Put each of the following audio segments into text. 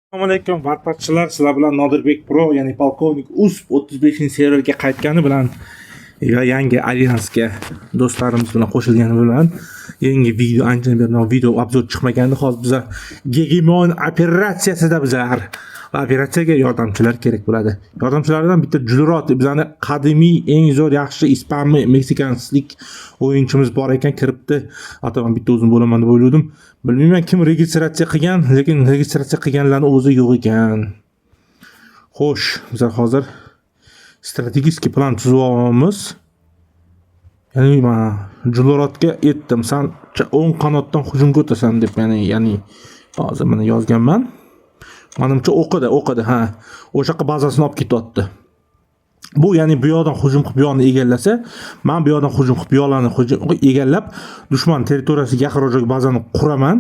Assalomu alaykum barpachilar, sizlar bilan Nodirbek Pro, ya'ni polkovnik USP 35-serverga qaytgani bilan va yangi alyansga do'stlarimiz bilan qo'shilgani bilan yangi video anchadan beri video obzor chiqmagandi. Hozir bizlar Gegemon operatsiyasida bizlar operatsiyaga yordamchilar kerak bo'ladi. Yordamchilardan bitta Julrot, bizning qadimiy eng zo'r yaxshi ispanmi meksikanslik o'yinchimiz bor ekan, kiribdi. Hatto men bitta o'zim bo'laman deb o'yladim. Bilmayman kim registratsiya qilgan, lekin registratsiya qilganlarning o'zi yo'q ekan. Xo'sh, bizlar hozir strategik plan tuzib olamiz. Ya'ni men Julrotga aytdim, sen o'ng qanotdan hujumga o'tasan deb, ya'ni hozir mana yozganman. Menimcha o'qidi, ha. O'sha yoqqa bazasini olib ketyapti. Bu ya'ni bu yoqdan hujum qilib, bu yoqni egallasa, men bu yoqdan hujum qilib, bu yoqlarni hujum egallab, dushman territoriyasiga yaqinroq joyga bazani quraman.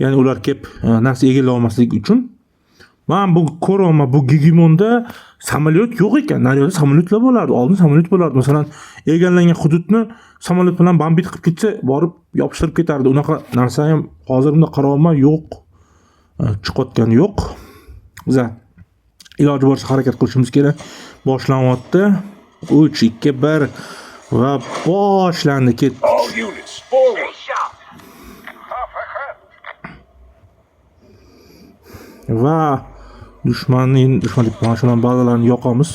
Ya'ni ular kelib narsa egallay olmasligi uchun. Men bu ko'raman, bu Gegemonda samolyot yo'q ekan. Naryoqda samolyotlar bo'lardi, oldin samolyot bo'lardi. Masalan, egallangan hududni samolyot bilan bombit qilib ketsa, borib yopishtirib ketardi. Unaqa narsa ham hozir bunda qarorman yo'q. Chiqotgani yo'q. Biza iloji boricha harakat qilishimiz kerak. Boshlanyapti. 3 2 1 va boshlandi, ketdik. Va dushmanning mashinalarning bazalarini yoqamiz.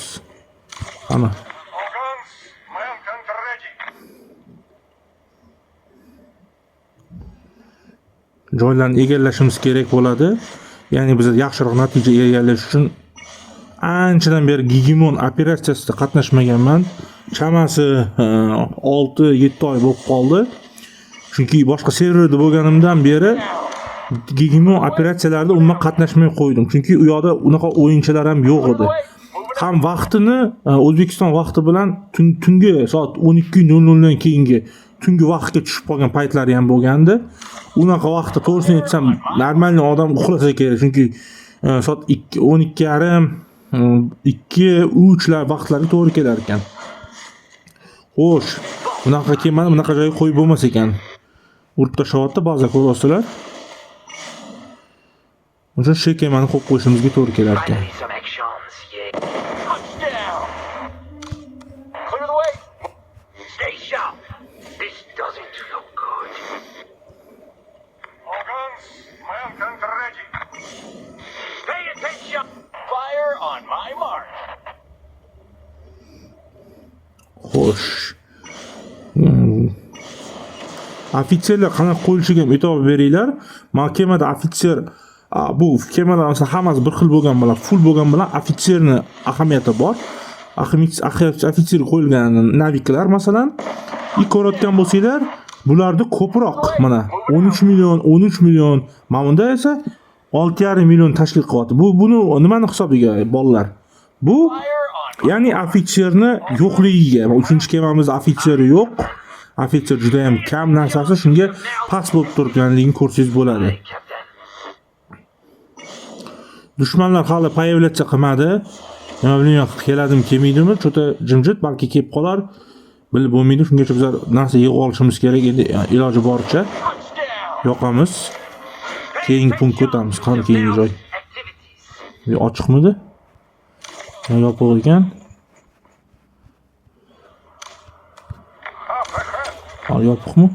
Ana. Joylarni egallashimiz kerak bo'ladi. Ya'ni biz yaxshiroq natija egallash uchun anchadan beri Gegemon operatsiyasida qatnashmaganman. Chamasi 6-7 oy bo'lib qoldi. Chunki boshqa serverda bo'lganimdan beri Gegemon operatsiyalarida umuman qatnashmay qo'ydim. Chunki u yoqda unaqa o'yinchilar ham yo'q edi. Ham vaqtini O'zbekiston vaqti bilan tungi soat 12:00 dan keyingi tungi vaqtga tushib qolgan paytlari ham bo'lgandi. Unaqa vaqtda to'g'risini aytsam, normal odam uxlasa kerak, chunki soat 12:30, 2-3 lar vaqtlari to'g'ri kelar ekan. Xo'sh, bunaqa kemani bunaqa joyga qo'yib bo'lmas ekan. Urib tashlayapti ba'zi ko'rasizlar. O'sha shu kemani qo'yib qo'yishimizga to'g'ri kelar ekan. Xo'sh. Ofitserlar qanaqa qo'yilishiga ham e'tibor beringlar. Men kemada ofitser bu kemalar asosan hammasi bir xil bo'lgan bilan, full bo'lgan bilan ofitserning ahamiyati bor. Ofitser qo'yilgan naviklar masalan, ko'rayotgan bo'lsanglar, bularda ko'proq mana 13 million, mana bunda esa 6,5 million tashkil qilyapti. Buni nimani hisobiga bolalar? Bu ya'ni ofitserni yo'qligiga, 3-kemamizda ofitseri yo'q. Ofitser juda ham kam narsasi, shunga pas bo'lib turganligini ko'rsangiz bo'ladi. Dushmanlar hali poyavlatcha qilmadi. Nima bilmayman, keladimi, kelmaydimi? Cho'ta jimjit, balki kelib qolar. Bilib bo'lmaydi. Shungacha bizlar narsa yig'ib olishimiz kerak. Endi iloji boricha yoqamiz. Keyingi punktga o'tamiz. Qani keyingi joy? Bu ochiqmidi? Yopiq ekan. Hali yopiqmi?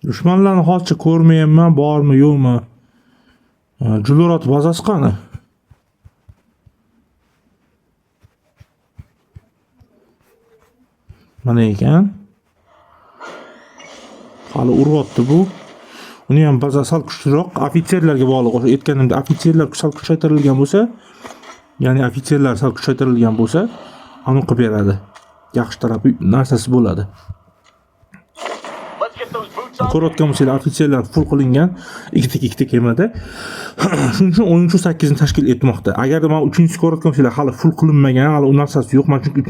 Dushmanlarni hozircha ko'rmayapman, bormi, yo'qmi? Julrot bazasi qani? Mana ekan. Hali uryapti bu. Uni ham bazasi sal kuchliroq, ofitserlarga bog'liq. O'sha aytganimda ofitserlar sal kuchaytirilgan bo'lsa, ya'ni ofitserlar sal kuchaytirilgan bo'lsa, uni qilib beradi. Yaxshi tarafi narsasi bo'ladi. Ko'rayotgan bo'lsanglar, ofitserlar full qilingan ikkita kemada. Shuning uchun 10-8 ni tashkil etmoqda. Agarda men 3-chi ko'rayotgan bo'lsanglar, hali full qilinmagan, hali u narsasi yo'q. Men chunki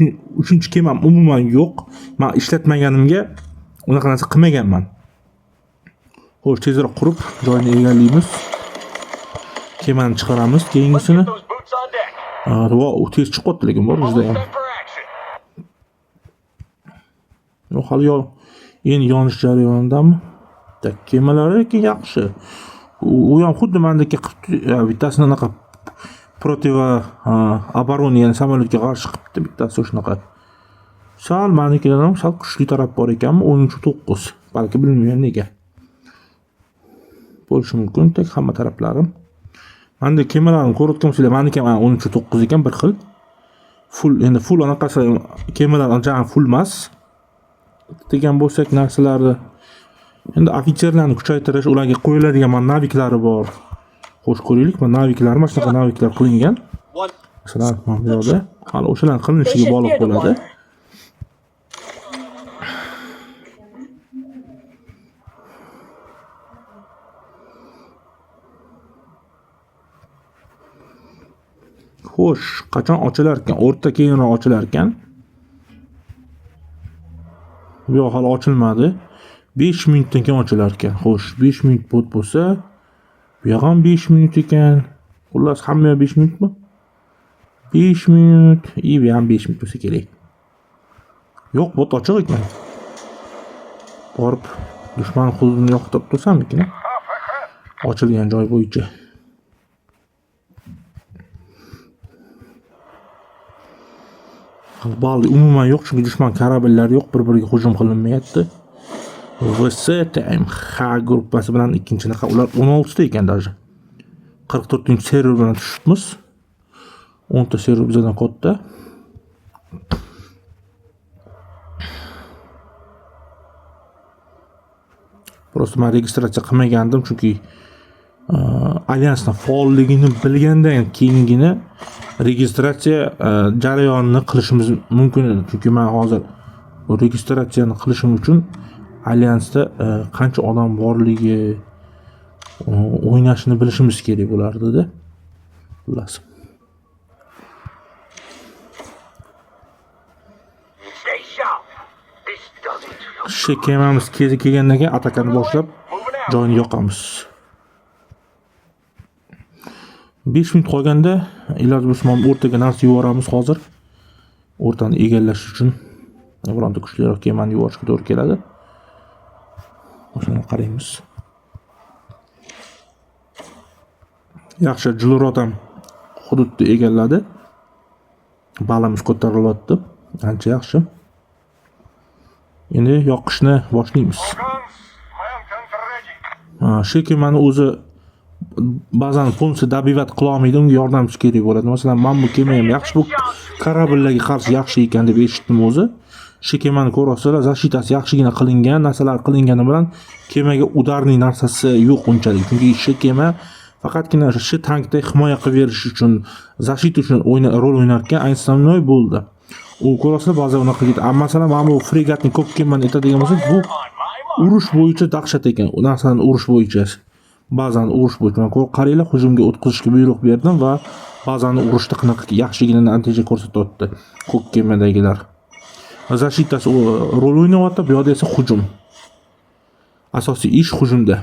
3-chi kemam umuman yo'q. Men ishlatmaganimga unaqa narsa qilmaganman. Xo'sh, tezroq qurib, joyini egallaymiz. Kemani chiqaramiz, keyingisini. Va u tez chiqyapti, lekin bor juda ham. Yo'q, hali endi yonish jarayonidami? Kemalari yaxshi. U ham xuddi mendagi bittasini anaqa protiva оборона, ya'ni samolyotga qarshi qilibdi bittasi shunaqa. Sal menikidan ham sal kuchli taraf bor ekanmi, 13.9. Balki bilmayman nega. Bo'lishi mumkin, tek hamma taraflarim. Menda kemalarni ko'rayotgansizlar, meniki ham 13.9 ekan, bir xil. Full anaqasi kemalar jami full emas. Degan bo'lsak narsalarni endi ofitserlarni kuchaytirish, ularga qo'yiladigan naviklari bor. Xo'sh ko'raylik, mana naviklar, mana shunaqa naviklar qilingan. Masalan, mana bu yerda hali o'shalarning qilinishiga bog'liq bo'ladi. Xo'sh, qachon ochilar ekan? O'rta keyinroq ochilar ekan. Bu yoq hali ochilmadi. 5 minutdan keyin ochilar ekan. Xo'sh, 5 minut bo'lsa, bu yoq ham 5 minut ekan. Xullas, hamma 5 minutmi? 5 minut, bu ham 5 minut bo'lsa kerak. Yo'q, bot ochiq ekan. Borib, dushman hududini yo'qotib tursammikin? Ochilgan joy bo'yicha. Balli umuman yo'q, chunki dushman kорабльlar yo'q, bir-biriga hujum qilinmayapti. VS Time H gruppasi bilan ikkinchi naqa ular 16 ta ekan даже. 44-server bilan tushibmiz. 10 ta server bizdan katta. Prosta men registratsiya qilmagandim, chunki alyansning faolligini bilgandan keyingina registratsiya jarayonini qilishimiz mumkin edi. Chunki men hozir bu registratsiyani qilishim uchun alyansda qancha odam borligi, o'ynashini bilishimiz kerak bo'lardi-da. Xullas. Kemamiz kezi kelgandan keyin atakani boshlab joyini yoqamiz. 5 minut qolganda iloji bo'lsa o'rtaga narsa yuboramiz hozir. O'rtani egallash uchun bironta kuchliroq kemani yuborishga to'g'ri keladi. O'shani qaraymiz. Yaxshi, Jilurot ham hududni egalladi. Balamiz ko'tarilyapti. Ancha yaxshi. Endi yoqishni boshlaymiz. Shu kemani o'zi ba'zan polniy dabivat qila olmaydi, unga yordamchi kerak bo'ladi. Masalan, men bu kema ham yaxshi, bu kорабльlarga qarshi yaxshi ekan deb eshitdim o'zi. Shu kemani ko'rasizlar, zashitasi yaxshigina qilingan, narsalar qilingani bilan kemaga udarning narsasi yo'q unchalik. Chunki shu kema faqatgina shu tankda himoya qilib berish uchun, zashit uchun rol o'ynar ekan, aytsamnoy bo'ldi. U ko'rasizlar, ba'zan unaqa ketadi. Masalan, men bu fregatning ko'p kemani aytadigan bo'lsak, bu urush bo'yicha dahshat ekan. U narsani urush bo'yicha. Ba'zan urush bo'yicha qaranglar, hujumga o'tkazishga buyruq berdim va ba'zan urushda qanaqa yaxshigina natija ko'rsatyapti ko'k kemadagilar. Zashitasi rol o'ynayapti, bu yerda esa hujum. Asosiy ish hujumda.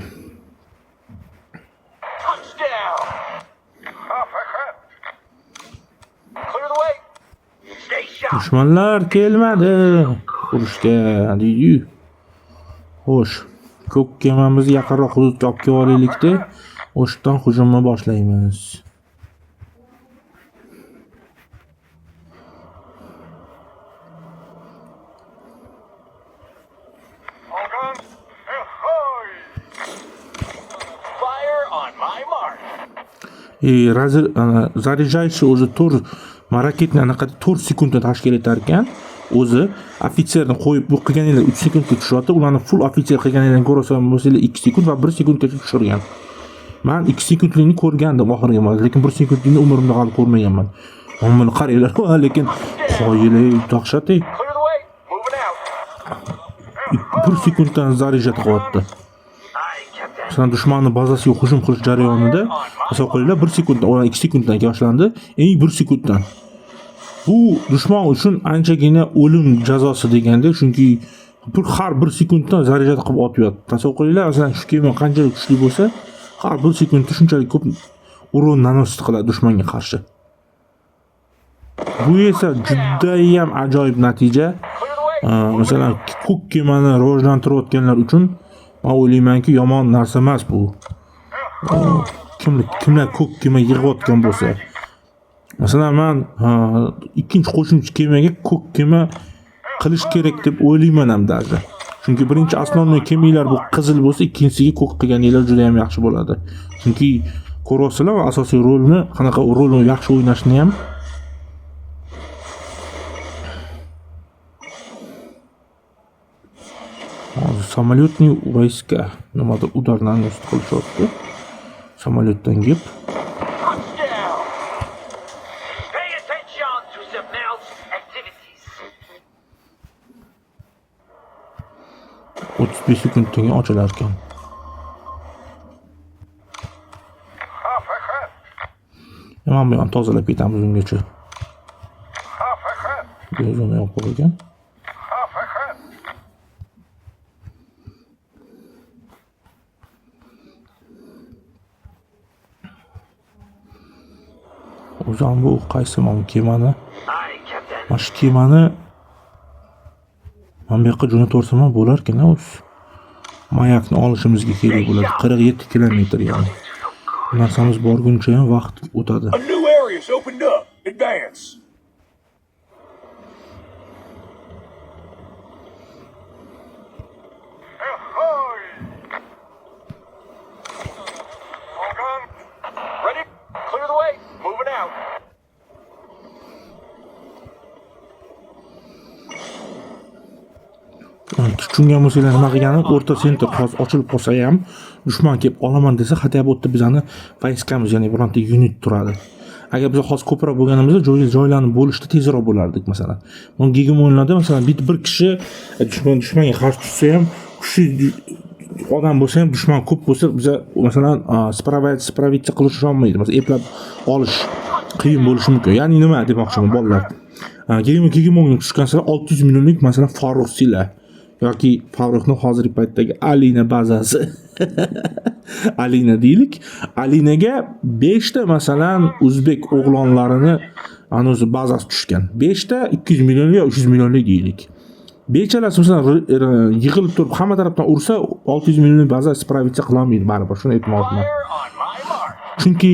Dushmanlar kelmadi urushga, deydi. Xo'sh, ko'k kemamizni yaqinroq hududga olib kelib olaylik-da, o'shdan hujumni boshlaymiz. Заряжающий o'zi 4 raketni anaqa 4 sekundda tashkil etar ekan. O'zi ofitserni qo'yib bu qilganinglar 3 sekundga tushyapti. Ularni full ofitser qilganinglarni ko'rasizlar, bo'lsanglar 2 sekund va 1 sekundgacha tushirgan. Men 2 sekundlikni ko'rgandim oxirgi marta, lekin 1 sekundlikni umrimda hali ko'rmaganman. Buni qaranglar, lekin qo'yilay dahshat-ey. 1 sekunddan zarjat qilyapti. Masalan, dushmanning bazasiga hujum qilish jarayonida asoqo'ylar 1 sekunddan, ular 2 sekunddan boshlandi, eng 1 sekunddan. Bu dushman uchun anchagina o'lim jazosi deganda, chunki har 1 sekunddan zarjat qilib otyapti. Tasavvur masalan, shu kema qanchalik kuchli bo'lsa, har 1 sekundda shunchalik ko'p urin nanos qiladi dushmanga qarshi. Bu esa juda ham ajoyib natija. masalan ko'k kemani rivojlantirayotganlar uchun men o'ylaymanki yomon narsa emas bu. Kimlar ko'k kema yig'ayotgan bo'lsa, masalan men ikkinchi qo'shimcha kemaga ko'k kema qilish kerak deb o'ylayman ham даже. Chunki birinchi asosiy kemalar bu qizil bo'lsa, ikkinchisiga ko'k qilganinglar juda ham yaxshi bo'ladi. Chunki ko'rasizlar va asosiy rolni, qanaqa rolni yaxshi o'ynashni ham. Samolyotni vayska nimadir udardan qilishyapti. Samolyotdan gap. 35 sekunddan keyin ochilar ekan. Mana bu ham tozalab ketamiz ungacha. Bezoni yo'q bo'lgan. O'zim bu qaysi kemani? Mana shu kemani men bu yoqqa jo'nataversam ham bo'lar-ekan, o'z. Mayakni olishimizga kerak bo'ladi. 47 kilometr yani. Narsamiz borguncha ham vaqt o'tadi. A new area's opened up. Advance. Ahoy! All gone. Ready? Clear the way. Moving out. Tushungan bo'lsanglar nima qilgani, o'rta sentr hozir ochilib qolsa ham, dushman kelib olaman desa, xatay bu yerda bizani vayskamiz, ya'ni bironta unit turadi. Agar biz hozir ko'proq bo'lganimizda joylarni bo'lishda tezroq bo'lardik masalan. Buni gegemonlarda masalan bir kishi dushmanga qarshi tursa ham, kuchli odam bo'lsa ham, dushman ko'p bo'lsa, biz masalan spravitsa qilish olmaydi. Masalan, eplab olish qiyin bo'lishi mumkin. Ya'ni nima demoqchiman bolalar? Gegemonga tushgan sira 600 millionlik masalan Farruh Sila yoki Farruhning hozirgi paytdagi Alina bazasi. Alina deylik. Alinaga 5 ta masalan o'zbek o'g'lonlarini ano'zi bazasi tushgan. 5 ta 200 millionlik yo 300 millionlik deylik. Bechalasi masalan yig'ilib turib hamma tarafdan ursa 600 millionlik baza spravitsa qila olmaydi baribir, shuni aytmoqchiman. Chunki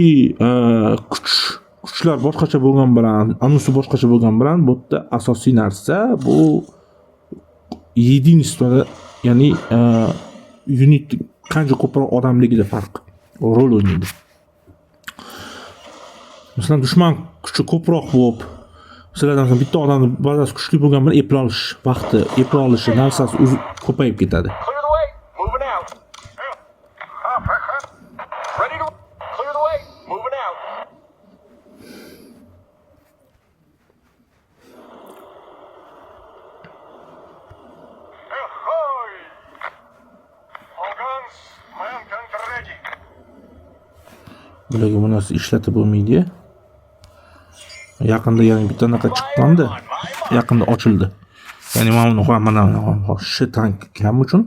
kuchlar boshqacha bo'lgan bilan, ano'si boshqacha bo'lgan bilan bu yerda asosiy narsa bu единствоda, ya'ni unit qancha ko'proq odamligida farq rol o'ynaydi. Masalan, dushman kuchi ko'proq bo'lib, sizlardan bitta odamning bazasi kuchli bo'lgan bilan eplolish vaqti, eplolishi narsasi o'zi ko'payib ketadi. Bularga bu narsa ishlatib bo'lmaydi. Yaqinda yana bitta naqa chiqqanda, yaqinda ochildi. Ya'ni mana shu tank kam uchun.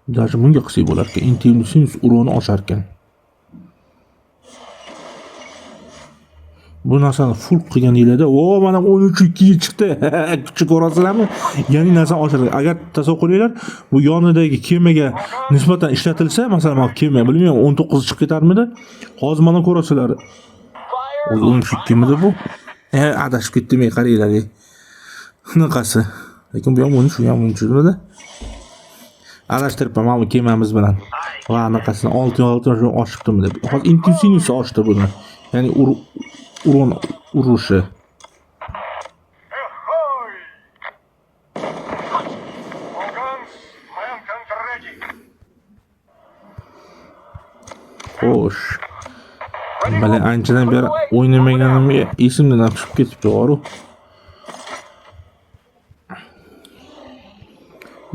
Даже bunga qilsak bo'lar ekan, intensivnis urug'ini oshar ekan. Bu narsani full qilganinglarda, o mana 13.2 ga chiqdi. Kuchi ko'rasizlarmi? Ya'ni narsani oshiradi. Agar tasavvur qilinglar, bu yonidagi kemaga nisbatan ishlatilsa, masalan, men kema bilmayman 19 chiqib ketarmidi? Hozir mana ko'rasizlar. 13 kemada bu. Adashib ketdim, qaranglar. Shunaqasi. Lekin bu ham 13, bu ham 13 nimada? Adashtiribman mana kemamiz bilan. Va anaqasini 6 oshibdimi deb. Hozir intensivnis oshdi buni. Ya'ni urushi. Xo'sh. Bale anchadan beri o'ynamaganimga esimdan chiqib ketibdi, o'ru.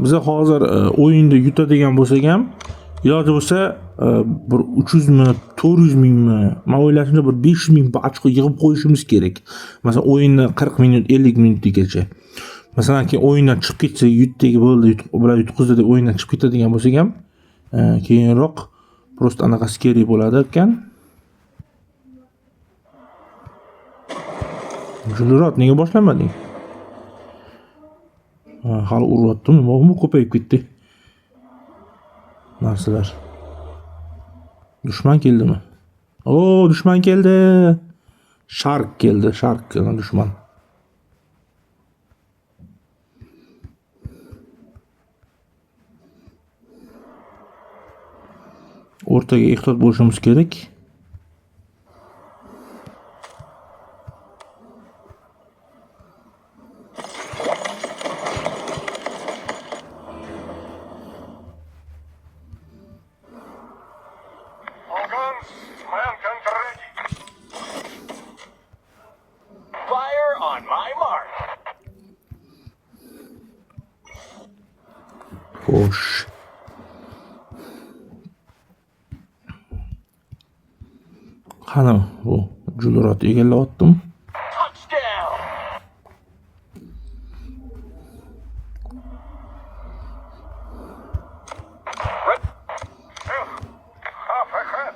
Biz hozir o'yinda yutadigan bo'lsak ham, iloji bo'lsa bir 300 mi, 400 mingmi, men o'ylashimcha bir 500 ming ochko yig'ib qo'yishimiz kerak. Masalan, o'yinni 40 minut, 50 minutgacha. Masalan, keyin o'yindan chiqib ketsa, yutdagi bo'ldi, ular yutqizdi deb o'yindan chiqib ketadigan bo'lsak ham, keyinroq prosta anaqasi kerak bo'ladi ekan. Julurot, nega boshlamading? Ha, hali uryaptimi? Bu ko'payib ketdi. Narsalar. Dushman keldimi? Oo, dushman keldi. Shark keldi, shark dushman. O'rtaga ehtiyot bo'lishimiz kerak. All guns, man guns ready. Fire on my mark. Xo'sh. Qani bu Julurot egallayaptim. Touchdown. Red. Half ahead.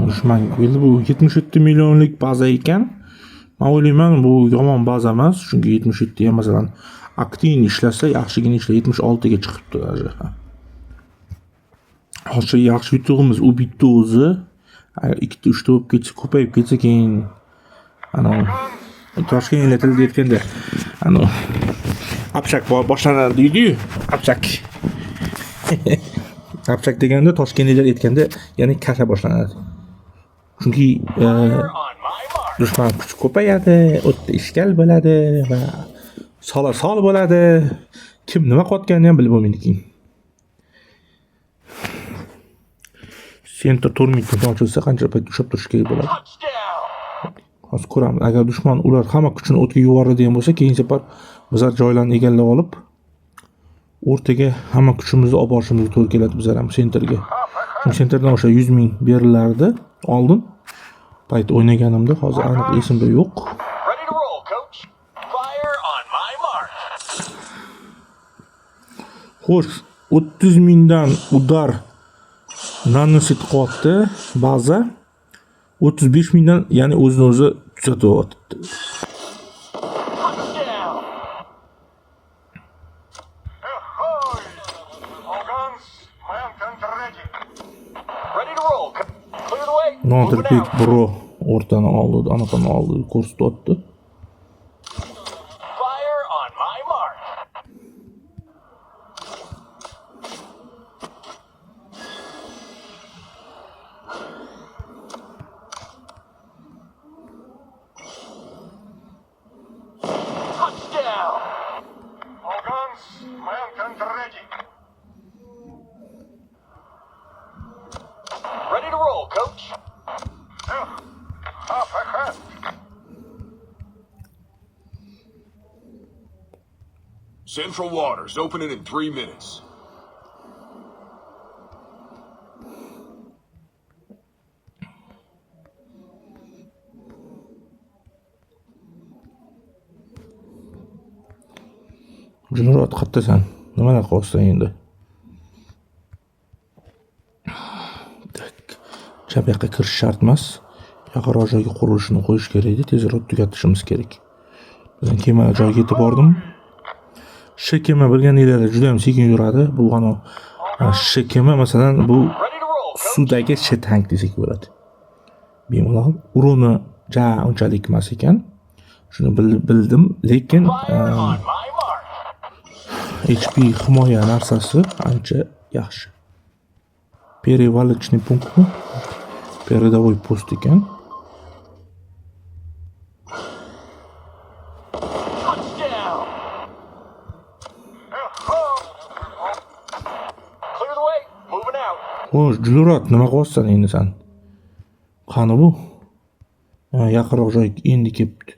Dushman keldi. Bu 77 millionlik baza ekan. Men o'ylayman bu yomon baza emas, chunki 77 ga masalan aktiv ishlasa, yaxshigina ishlaydi. 76 ga chiqibdi hozir. Hozir yaxshi yutug'imiz u bitta o'zi. Agar 2-3 ta bo'lib ketsa, ko'payib ketsa keyin ana Toshkent tilida aytganda ana apchak boshlanadi deydi-yu, apchak. Apchak deganda Toshkentliklar aytganda, ya'ni kasha boshlanadi. Chunki Fire on my mark. dushman kuchi ko'payadi, o'tda ishgal bo'ladi va sol bo'ladi. Kim nima qotganini ham bilib bo'lmaydi keyin. Center turmitni ochilsa qancha payt ushab turish kerak bo'ladi. Touchdown. Hozir ko'ramiz. Agar dushman ular hamma kuchini o'tga yuboradigan bo'lsa, keyin safar bizlar joylarni egallab olib, o'rtaga hamma kuchimizni olib borishimiz to'g'ri keladi bizlar ham senterga. Chunki senterdan o'sha 100 ming berilardi oldin. Payt o'ynaganimda, hozir aniq esimda yo'q. Ready to roll, coach. Fire on my mark. Xo'sh, 30 mingdan udar nanosed qilyapti baza. 35 mingdan, ya'ni o'zini o'zi tuzatyapti. Touchdown. Ahoy. All guns, man guns ready. Ready to roll. Clear the way. Moving Notirbek out. bro o'rtani oldi, anaqani oldi, ko'rsatyapti. Fire on my mark. Touchdown. All guns, man guns ready. Ready to roll, coach. Half ahead. Central Waters opening in 3 minutes. Julurot qayerdasan? Nimalar qilyapsan endi? Tak. Chap yoqqa kirish shart emas. Yaqinroq joyga qurilishini qo'yish kerak edi, tezroq tugatishimiz kerak. Bizning kema joyiga yetib bordim. Kema bilganinglar juda ham sekin yuradi. Bu ana kema masalan bu Ready to roll, coach. suvdagi tank desak bo'ladi. Bemalol uruni unchalik emas ekan. Shuni bildim, lekin Fire on my mark. HP himoya narsasi ancha yaxshi. Перевалочный punktmi? Передовой пост ekan. Touchdown. Clear the way. Moving out. Xo'sh, Julurot, nima qilyapsan endi sen? Qani bu? Yaqinroq joy endi kelibdi.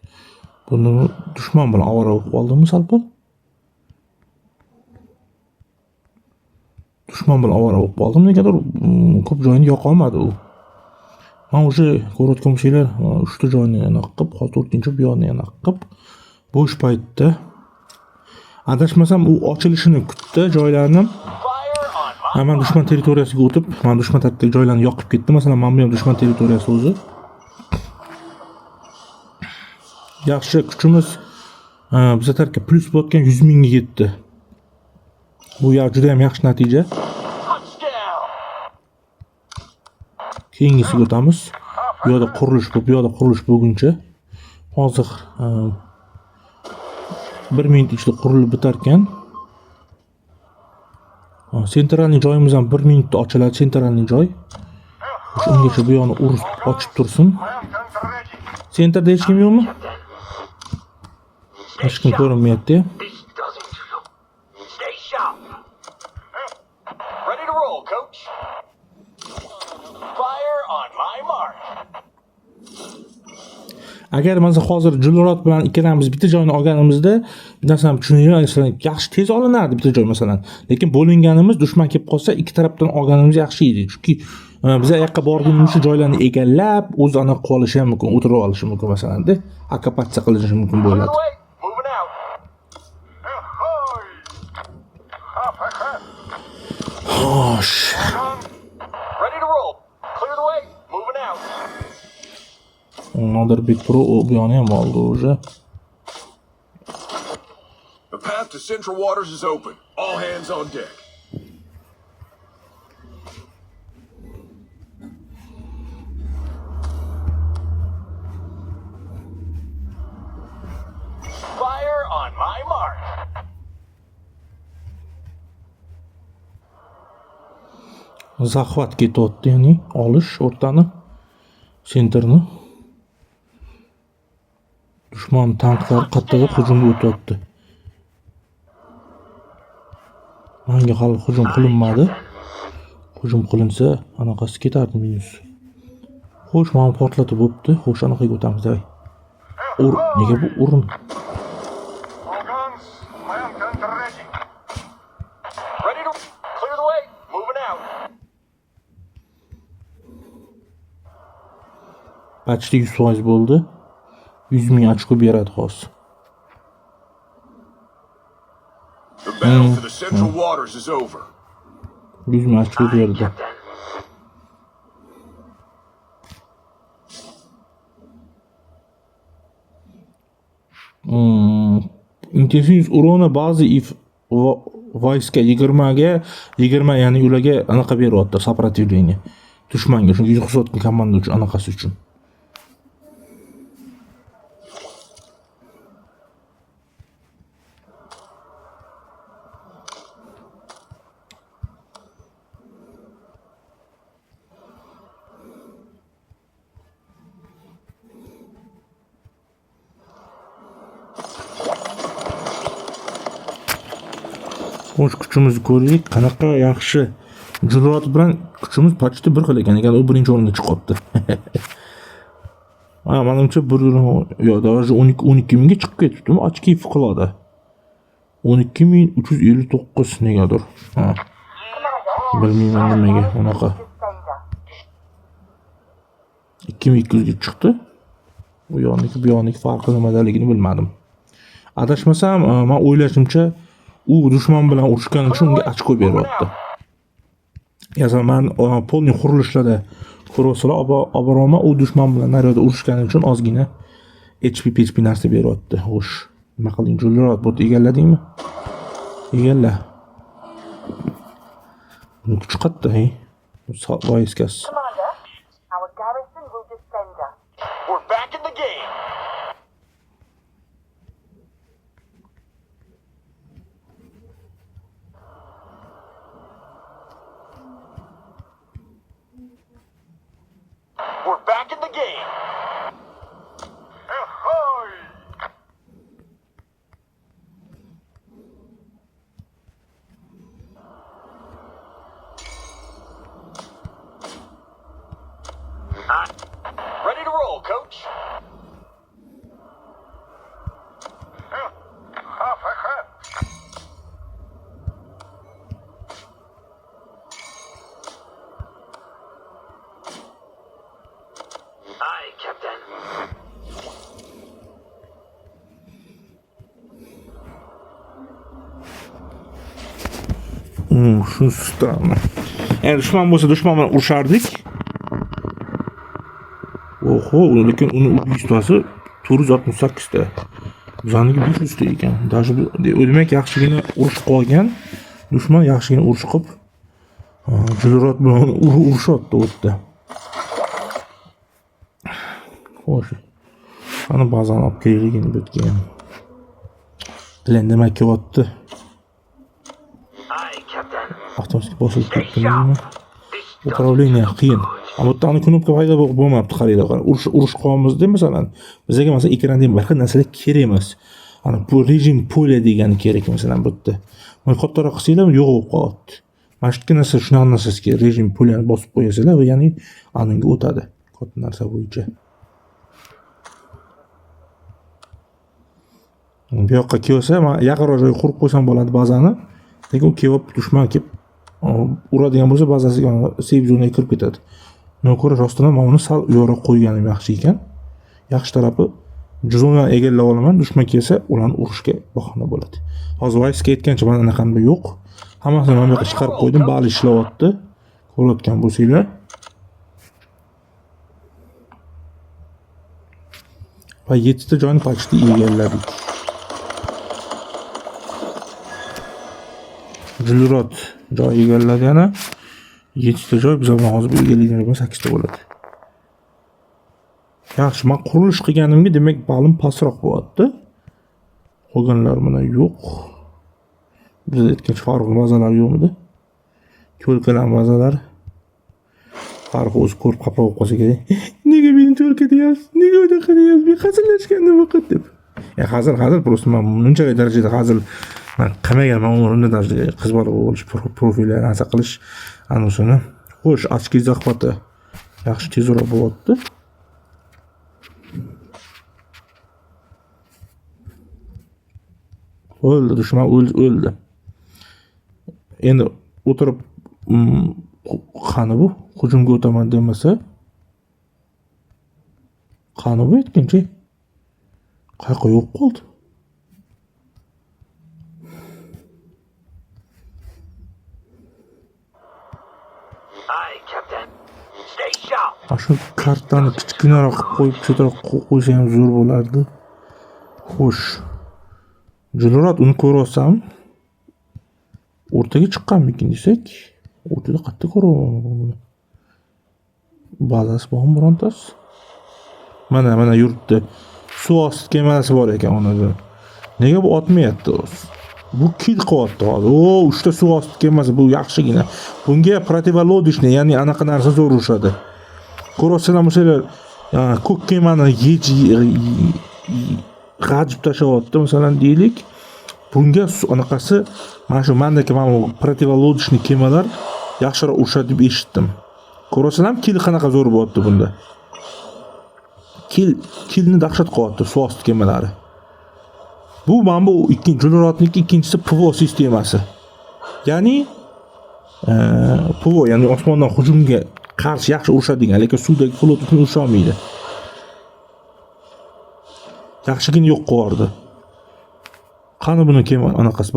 Buni dushman bilan ovora bo'lib qoldimmi salpon? Dushman bilan ovora bo'lib qoldim. Negadir ko'p joyini yoqolmadi u. Men o'sha ko'rayotgan bo'lsanglar, 3 ta joyni aniq qilib, hozir 4-chi bu yoqni aniq qilib, bo'sh paytda adashmasam u ochilishini kutdi joylarni. Fire on my Men dushman territoriyasiga o'tib, men dushman tarafdagi joylarni yoqib ketdim. Masalan, men bu ham dushman territoriyasi o'zi. Yaxshi, kuchimiz bizga tarafga plus bo'tgan 100 mingga yetdi. Bu ya juda ham yaxshi natija. Touchdown. Keyingisiga o'tamiz. Bu yerda qurilish bo'lguncha hozir 1 minut ichida qurilib bitar ekan. Sentralniy joyimiz ham 1 minutda ochiladi, sentralniy joy. Ungacha bu yoqni ochib tursin. Command center ready. Sentrda hech kim yo'qmi? Hech kim ko'rinmayapti. This doesn't look. Stay sharp. Ready to roll, coach. Fire on my mark. Agar mana hozir Julrot bilan ikkalamiz bitta joyni olganimizda, bir narsani tushuninglar, masalan, yaxshi tez olinardi bitta joy masalan. Lekin bo'linganimiz dushman kelib qolsa, ikki tarafdan olganimiz yaxshi edi. Chunki biz u yoqqa borgunimizda joylarni egallab, o'zi aniq qolishi ham mumkin, o'tirib olishi mumkin masalan-da, okkupatsiya qilishi mumkin Clear bo'ladi. the way. Moving out. Ahoy! Up ahead. Xo'sh. Ready to roll. Clear the way. Moving out. Nodirbek Pro bu yoqni ham oldi o'zi. The path to Central Waters is open. All hands on deck. Fire on my mark. Захват ketyapti, ya'ni olish o'rtani, sentrni. Dushman tanklari qattaga hujumga o'tyapti. Menga hali hujum qilinmadi. Hujum qilinsa, anaqasi ketardi minus. Xo'sh, men portlatib bo'pti. Xo'sh, anaqaga o'tamiz, davay. Nega bu o'rin? All guns. Command center ready. Ready to clear the way. Moving out. Почти 100% bo'ldi. 100 ming ochko beradi hozir. The battle for the Central Waters is over. 100 ming ochko berdi. Intensiv urona bazi if vayska 20 ga 20, ya'ni ularga anaqa beryapti, сопротивление. Dushmanga shunga 100 soatga komanda uchun anaqasi uchun. Xo'sh, kuchimizni ko'rdik. Qanaqa yaxshi. Julrot bilan kuchimiz почти bir xil ekan. U birinchi o'ringa chiqibdi. Menimcha 12 mingga chiqib ketibdi. Ochki faqat 12359 negadir. Bilmayman nimaga unaqa. 2200 ga chiqdi. Bu yo'niki bu yo'niki farqi nimadaligini bilmadim. Adashmasam, men o'ylashimcha u dushman bilan urushgani uchun unga ochko beryapti. Masalan, men polni qurilishlarda ko'rasizlar, oboroma u dushman bilan naryoqda urushgani uchun ozgina HP narsa beryapti. Xo'sh, nima qiling, Julrot bot egalladingmi? Egalla. Bu kuch qatta, hey. Voyskas. Commander, our garrison will defend us. We're back in the game. We're back in the game. Ahoy! Ready to roll, coach. Half ahead. Aye, Captain. Shuni sustiraman. Eğer dushman bo'lsa dushman bilan urushardik. Oho, lekin uni ubiyствоsi 468 ta. Bizaniki 500 ta ekan. Даже demak yaxshigina urush qolgan. Dushman yaxshigina urush qilib, jilrat bilan urushyapti o'tda. Xo'sh. Ana bazani olib kelaylik bu yerga. Plan nima qilyapti? Avtomatik bosilib ketdimi? Upravlение qiyin. Ammo tani knopka paydo bo'lmayapti, qaranglar. Urush qolmizda masalan, bizga masalan ekranda boshqa narsalar kerak emas. Ana bu rejim polya degani kerak masalan bu yerda. Buni kattaroq qilsanglar yo'q bo'lib qolyapti. Mana shu narsa shunaqa narsasiga rejim polyani bosib qo'yasizlar va ya'ni ananga o'tadi. Katta narsa bo'yicha. Bu yoqqa kelsa, men yaqinroq joyga qurib qo'ysam bo'ladi bazani. Lekin u kelib dushman kelib uradigan bo'lsa, bazasiga save zonaga kirib ketadi. Nima ko'ra rostdan men uni sal yo'roq qo'yganim yaxshi ekan. Yaxshi tarafi zonani egallab olaman, dushman kelsa, ularni urishga bahona bo'ladi. Hozir Vice'ga aytgancha mana anaqamda yo'q. Hammasini men bu yoqqa chiqarib qo'ydim, bali ishlayapti. Ko'rayotgan bo'lsanglar. Va 7 ta joyni почти egalladik. Jilrat joy egalladi yana. 7 ta joy biz bilan hozir egallaydigan 8 ta bo'ladi. Yaxshi, men qurilish qilganimga demak balim pastroq bo'lyapti. Qolganlar mana yo'q. Biz aytgan farqli bazalar yo'qmidi? Ko'rkalan bazalar. Farqi o'zi ko'rib xafa bo'lib qolsa kerak. Nega meni to'rka deyapsiz? Nega unaqa deyapsiz? Men hazillashgandim vaqt deb. Hazil просто men bunchalik darajada hazil qilmaganman, o'rinda darajada qiz bola bo'lish, profillarni asa qilish anusini. Xo'sh, ochki захваты yaxshi tezroq bo'lyapti. O'ldi, dushman o'ldi. Endi o'tirib qani bu hujumga o'taman demasa, qani bu aytgancha qayerga yo'q qoldi. Shu kartani kichkinaroq qo'yib chetroq qo'ysa ham zo'r bo'lardi. Xo'sh. Jilrat uni ko'rasam, o'rtaga chiqqanmikin desak, o'rtada qattiq ko'raman. Bazasi bormi birontasi? Mana yurtda suv osti kemalasi bor ekan unida. Nega bu otmayapti o'zi? Bu kill qilyapti hozir. O, 3 ta suv osti kemasi bu yaxshigina. Bunga protivlodishni, ya'ni anaqa narsa zo'r urishadi. Ko'rasizlar masalan, ko'k kemani g'ajib tashlayapti masalan deylik. Bunga anaqasi mana shu mendagi protivlodishni kemalar yaxshiroq urishadi deb eshitdim. Ko'rasizlarmi, kill qanaqa zo'r bo'lyapti bunda. Killni dahshat qilyapti suv osti kemalari. Bu mana bu Jilratniki ikkinchisi PVO sistemasi. Ya'ni PVO, ya'ni osmondan hujumga qarshi yaxshi urishadigan, lekin suvdagi flotni urisha olmaydi. Yaxshigina yo'q qo'yardi. Qani buni kema anaqasi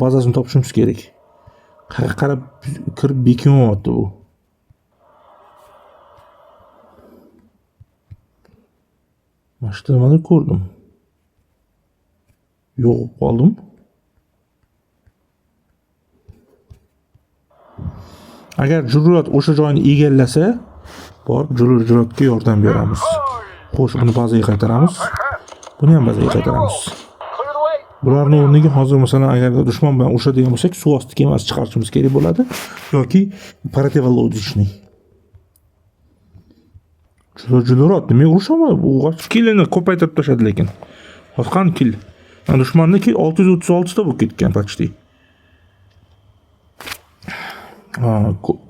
bazasini topishimiz kerak. Qarab kirib bekinyapti bu. Mana shu nimani ko'rdim. Yo'q qoldim. Agar Jilrat o'sha joyni egallasa, borib Jilratga yordam beramiz. Xo'sh, buni bazaga qaytaramiz. Buni ham bazaga qaytaramiz. Bularning o'rniga hozir masalan agar dushman bilan urishadigan bo'lsak, suv osti kemasi chiqarishimiz kerak bo'ladi yoki protivlodishni. Jilrat nima urushaman? Bu killini ko'paytirib tashladi lekin. Hozir qani kill? Dushmanniki 636 ta bo'lib ketgan почти.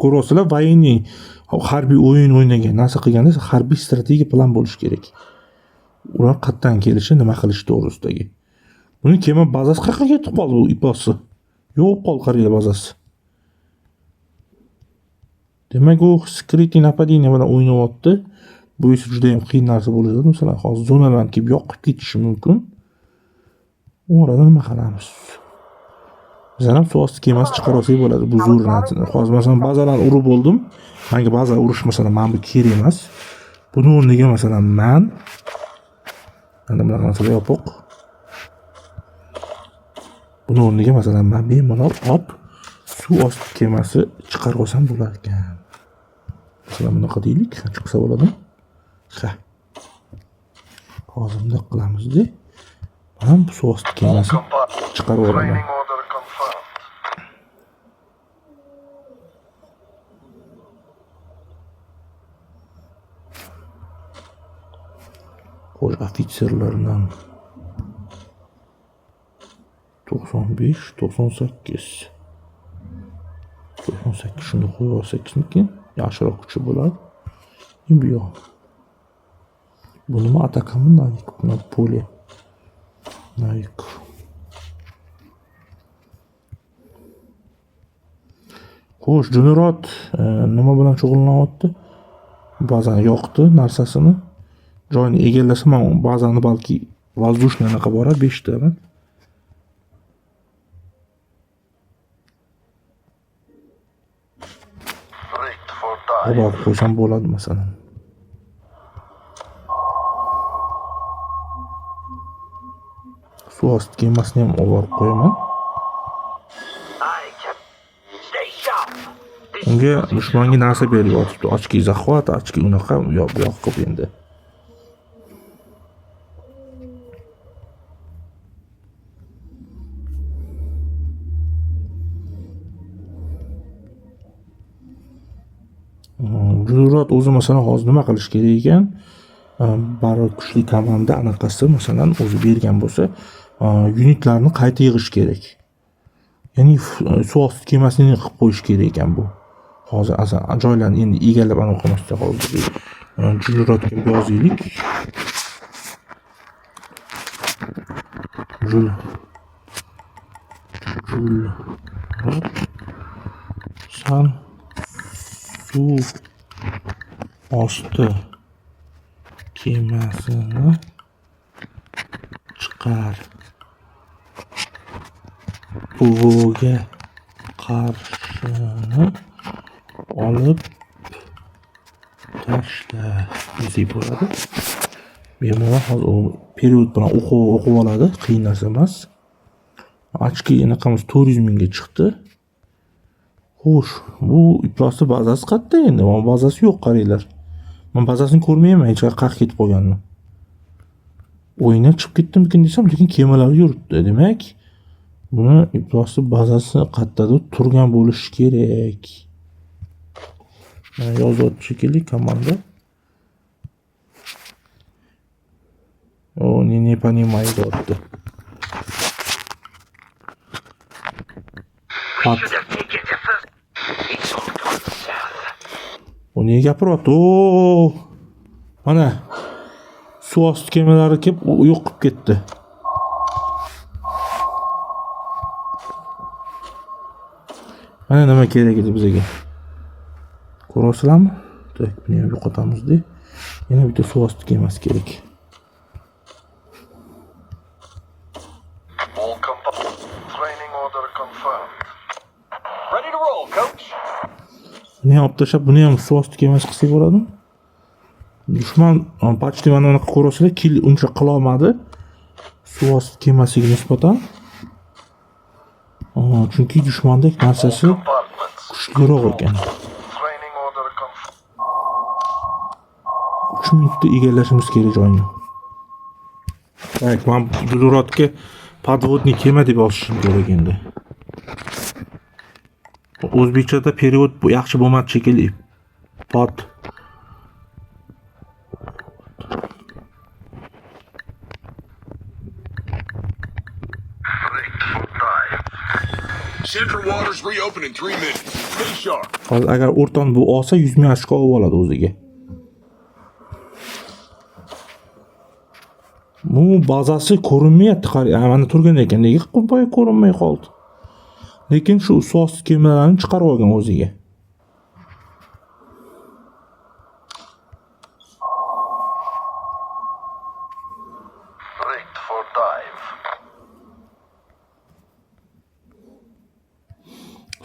Ko'rasizlar, voyinniy harbiy o'yin o'ynagan, narsa qilganda harbiy strategiya plan bo'lishi kerak. Ular qatdan kelishi, nima qilish to'g'risidagi. Buni kema bazasi qayerga ketib qoldi bu iposi? Yo'q qoldi qaranglar bazasi. Demak, u skryuting napadение bilan o'ynayapti. Bu esa juda ham qiyin narsa bo'ladi. Masalan, hozir zonalarni kelib yoqib ketishi mumkin. O'rada nima qilamiz? Bizlar ham suvosti kemasi chiqarib olsak bo'ladi bu zo'rlanishini. Hozir masalan bazalarni urib bo'ldim. Menga bazalar urish masalan men bu kerak emas. Buni o'rniga masalan men mana bunaqa narsalar yopiq. Buni o'rniga masalan men bemalol suv osti kemasi chiqarib olsam bo'lar ekan. Masalan bunaqa deylik, chiqsa bo'ladimi? Ha. Hozir bunday qilamiz-da. Mana bu suv osti kemasi chiqarib olaman. Training order confirmed. Qo'sh ofitserlardan 95, 98. 98 shuni qo'yib olsakmikin, yaxshiroq kuchi bo'ladi. Bu yo'q. Bu nima atakami navik, buni poli. Navik. Xo'sh, Junurat nima bilan shug'ullanyapti? Ba'zan yoqdi narsasini. Joyini egallasa, men ba'zan balki воздушный anaqa boradi 5 tami. Rigged for dive. Olib qo'ysam bo'ladi masalan. Suv osti kemasini ham olib qo'yaman. Stay sharp. Unga dushmanga narsa beryapti. Ochki захват, ochki unaqa yo'q qilib endi. Jurat o'zi masalan hozir nima qilish kerak ekan? Bari kuchli komanda anaqasi masalan o'zi bergan bo'lsa, unitlarni qayta yig'ish kerak. Ya'ni suv osti kemasini qilib qo'yish kerak ekan bu. Hozir asosan joylarni endi egallab aniqlamasdan hozir Juratga yozaylik. San suv osti kemasini chiqar. Buga qarshini olib tashla. Easy bo'ladi. Bemalol hozir u period bilan o'qib oladi, qiyin narsa emas. Ochki anaqamiz 400 mingga chiqdi. Xo'sh, bu iplosi bazasi qayerda endi? Men bazasi yo'q, qaranglar. Men bazasini ko'rmayman, hech qayerga ketib qolganini. O'yindan chiqib ketdimkin desam, lekin kemalar yuribdi. Demak, buni iplosi bazasi qayerdadir turgan bo'lishi kerak. Mana yozyapti shekilli komanda. O, не понимаю deyapti. O niye gapiryapti? O, mana suv osti kemalari kelib yo'q qilib ketdi. Mana nima kerak edi bizga. Ko'rasizlarmi? Tak, buni ham yo'qotamiz-da. Yana bitta suv osti kemasi kerak. All training order confirmed. Ready to roll, coach. Buni ham olib tashlab, buni ham suv osti kemasi qilsak bo'ladimi? Dushman почти mana bunaqa ko'rasizlar, kill uncha qila olmadi. Suv osti kemasiga nisbatan. Chunki dushmandek narsasi Compartments. kuchliroq ekan. Training order confirmed. 3 minutda egallashimiz kerak joyni. Tak, men Junuratga podvodniy kema deb yozishim kerak endi. O'zbekchada period bu yaxshi bo'lmadi shekilli. Pod Rigged for dive. Central waters reopen in 3 minutes. Stay sharp. hozir agar o'rton bu olsa 100 ming ochko olib oladi o'ziga. Bu bazasi ko'rinmayapti, mana turgan ekan, nega qo'mpoy ko'rinmay qoldi? Lekin shu suv osti kemalarini chiqarib olgan o'ziga. Rigged for dive.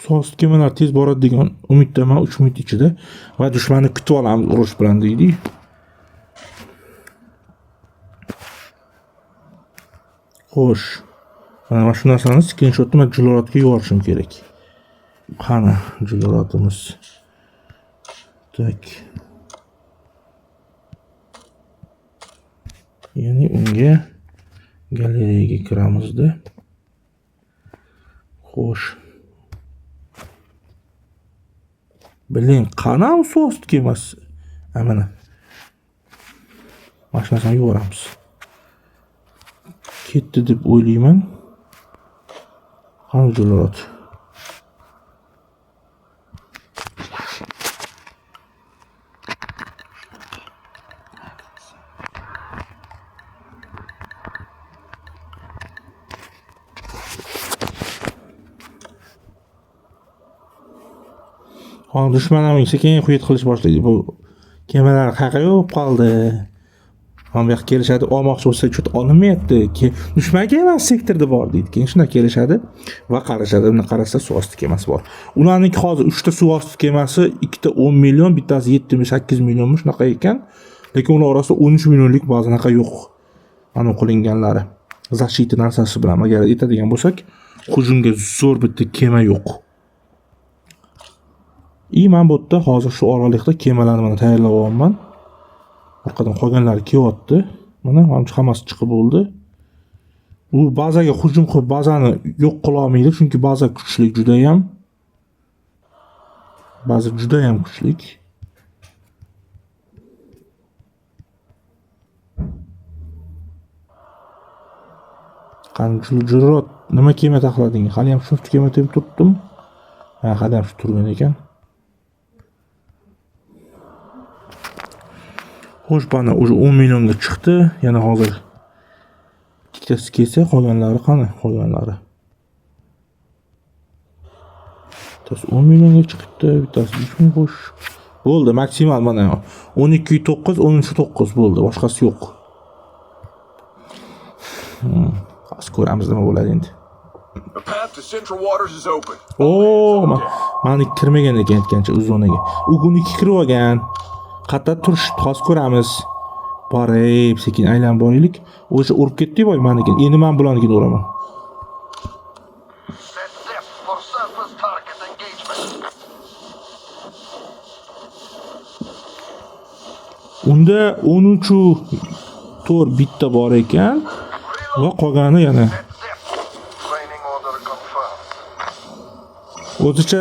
Suvosti kemalar tez boradi degan umiddaman 3 minut ichida va dushmanni kutib olamiz urush bilan deydi. Xo'sh. Mana shu narsani skrinshotni men Jilorotga yuborishim kerak. Qani Jilorotimiz. Tak. Ya'ni unga galereyaga kiramizda. Xo'sh. Biling, qani suvosti kemasi? Mana. Mashinasini yuboramiz. Ketdi deb o'ylayman. Qani Jilorot. Hozir dushmanlarning sekin quyit qilish boshlaydi. Bu kemalar qayerga yo'q qoldi. Ham yoq kelishadi, olmoqchi bo'lsa chut olinmayapti. Dushmanga emas sektorda bor deydi. Keyin shunday kelishadi va qarashadi. Uni qarasa suvosti kemasi bor. Ularning hozir 3 ta suvosti kemasi, 2 ta 10 million, bittasi 7-8 millionmi shunaqa ekan. Lekin ular orasida 13 millionlik ba'zanaqa yo'q. Mana qilinganlari. Zashiti narsasi bilan agar aytadigan bo'lsak, hujumga zo'r bitta kema yo'q. Men bu yerda hozir shu oralikda kemalarni mana tayyorlab olman. Orqadan qolganlari kelyapti. Mana hammasi chiqib bo'ldi. U bazaga hujum qilib bazani yo'q qila olmaydi, chunki baza kuchli juda ham. Baza juda ham kuchli. Qanchalik nima kema taxlading? Hali ham shu kema deb turibdim. Ha, hali ham shu turgan ekan. Xo'sh, bana уже 10 millionga chiqdi. Yana hozir ikkitasi kelsa, qolganlari qani? Qolganlari. Bittasi 10 millionga chiqdi, bittasi 3 ming xo'sh. Bo'ldi, maksimal mana 12.9, 13.9 bo'ldi, boshqasi yo'q. Hozir ko'ramiz nima bo'ladi endi. The path to Central Waters is open. Mani kirmagan ekan aytgancha u zonaga. U kuniki kirib olgan. Qatta turish hozir ko'ramiz. Borib, sekin aylanib boraylik. O'sha urib ketdi-boy meniki. Endi men bularnikini uraman. Set depth for surface target engagement. Unda 13.4 bitta bor ekan va qolgani yana Training order confirmed. o'zicha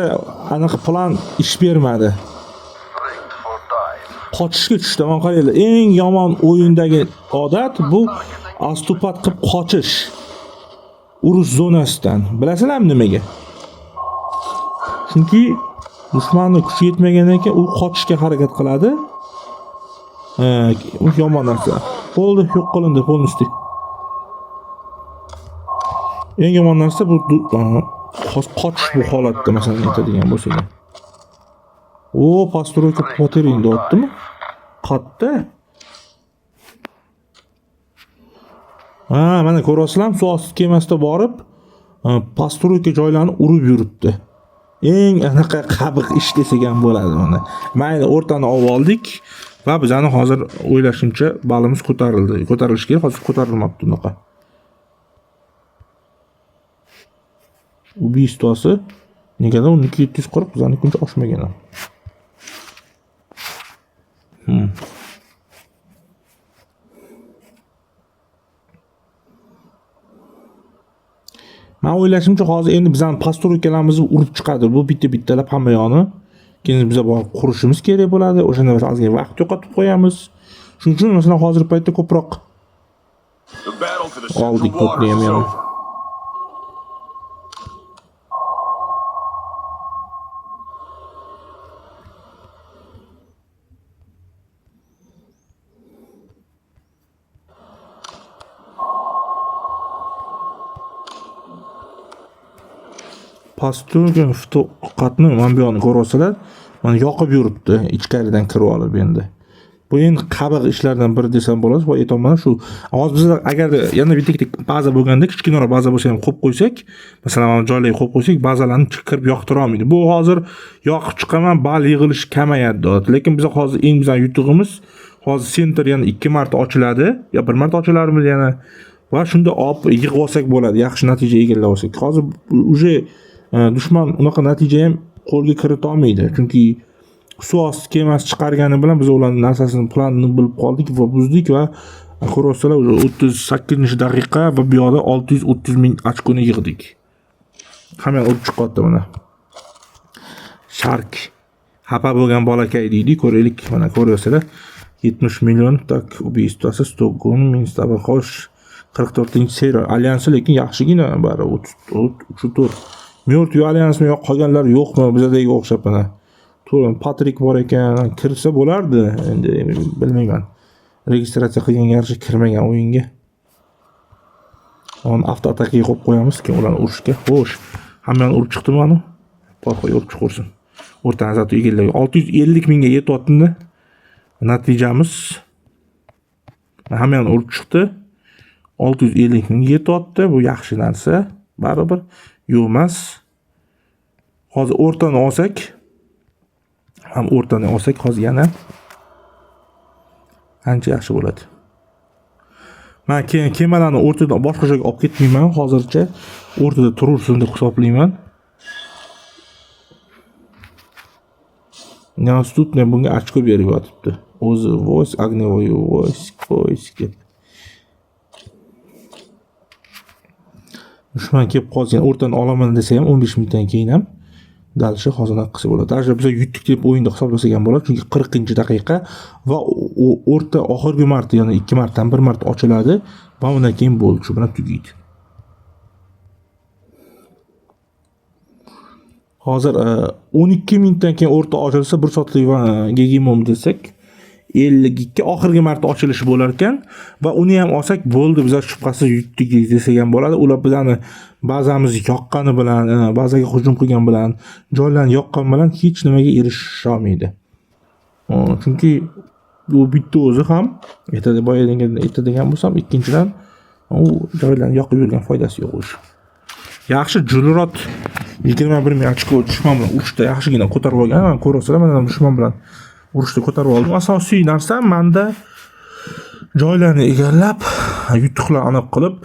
aniq plan ish bermadi. Rigged for dive. Qochishga tushdi. Men qaraylar, eng yomon o'yindagi odat bu astupat qilib qochish. Urush zonasidan. Bilasizlarmi nimaga? Chunki dushmanning kuchi yetmagandan keyin u qochishga harakat qiladi. U yomon narsa. Bo'ldi, yo'q qilindi polnosti. Eng yomon narsa bu qochish bu holatda masalan aytadigan bo'lsak. Pastroyka poterin deyaptimi? Qatta. Mana ko'rasizlar, suvosti kemasida borib, pastroyka joylarni urib yuribdi. Eng anaqa qabiq ish desak ham bo'ladi mana. Mayli, o'rtani olib oldik va bizani hozir o'ylashimcha balimiz ko'tarildi. Ko'tarilishi kerak, hozir ko'tarilmabdi unaqa. Ubiystosi negadir 1240 bizani kuncha oshmagan ham. Men o'ylashimcha hozir endi bizani pastroykalarimizni urib chiqadi. Bu bitta-bittalab hamma yo'qni. Keyin biz borib qurishimiz kerak bo'ladi. O'shanda biz ozgina vaqt yo'qotib qo'yamiz. Shuning uchun masalan hozir paytda ko'proq The battle for the oldik Central Waters to'playam is yana. over. Pasturgan qatni mana bu yoqni ko'rsalar, mana yoqib yuribdi, ichkaridan kirib olib endi. Bu endi qabiq ishlardan biri desam bo'ladi. Va aytolman shu. Hozir biz agar yana bitta baza bo'lganda, kichkinaroq baza bo'lsa ham qo'yib qo'ysak, masalan, mana joylarga qo'yib qo'ysak, bazalarni chiqarib yoqtira olmaydi. Bu hozir yoqib chiqaman, bal yig'ilish kamayadi. Lekin biz hozir eng bizning yutug'imiz hozir center yana 2 marta ochiladi, yo 1 marta ochilarmiz yana. Va shunda olib yig'ib olsak bo'ladi, yaxshi natija egallab olsak. Hozir uje dushman unaqa natija ham qo'lga kirita olmaydi. Chunki suvosti kemasi chiqargani bilan biz ularning narsasini, planini bilib qoldik va buzdik va ko'rasizlar 38-daqiqa va bu yoqda 630 ming ochkoni yig'dik. Hamma urib chiqyapti mana. Shark xafa bo'lgan bolakay deydi, ko'raylik. Mana ko'rasizlar 70 million tak убийствоsi Stockholm Minstaba xo'sh 44-serial alyansi, lekin yaxshigina bari 34. Mертвый alyansmi yo'q, qolganlar yo'qmi bizadagi o'xshab mana. Patrik bor ekan, kirsa bo'lardi. Endi bilmayman. Registratsiya qilganga yarasha kirmagan o'yinga. Uni avtoatakaga qo'yib qo'yamiz keyin ularni urishga. Xo'sh, hammani urib chiqdimi mana? Qo'y urib chiqursin. O'rtadan zato egallagan 650 mingga yetyapti. Natijamiz hammani urib chiqdi. 650 ming yetyapti. Bu yaxshi narsa. Baribir yo'mas. Hozir o'rtani olsak, ham o'rtani olsak hozir yana ancha yaxshi bo'ladi. Men keyin kemalarni o'rtadan boshqa joyga olib ketmayman, hozircha o'rtada turursin deb hisoblayman. Наступне bunga ochko berib yotibdi. O'zi voice огневой voice deb. Dushman kelib qolsa, o'rtadan olaman desa ham 15 minutdan keyin ham dalshi hozir qilsa bo'ladi. Darja biz yutdik deb o'yinda hisoblasak ham bo'ladi, chunki 40-daqiqa va o'rta oxirgi marta, ya'ni 2 martadan 1 marta ochiladi va undan keyin bo'ldi, shu bilan tugaydi. Hozir 12 minutdan keyin o'rta ochilsa 1 soatlik gegimon desak 52 oxirgi marta ochilishi bo'lar ekan va uni ham olsak bo'ldi, biz shubhasiz yutdik desak ham bo'ladi. Ular bizani bazamiz yoqqani bilan, bazaga hujum qilgan bilan, joylarni yoqqan bilan hech nimaga erisha olmaydi. Chunki bu bitta o'zi ham aytadigan bo'lsam, ikkinchidan u joylarni yoqib yurgan foydasi yo'q o'sha. Yaxshi Julrot 21 ming ochko dushman bilan urushda yaxshigina ko'tarib olgan. Men ko'rasizlar, men dushman bilan urushda ko'tarib oldim. Asosiy narsa menda joylarni egallab, yutuqlar aniq qilib,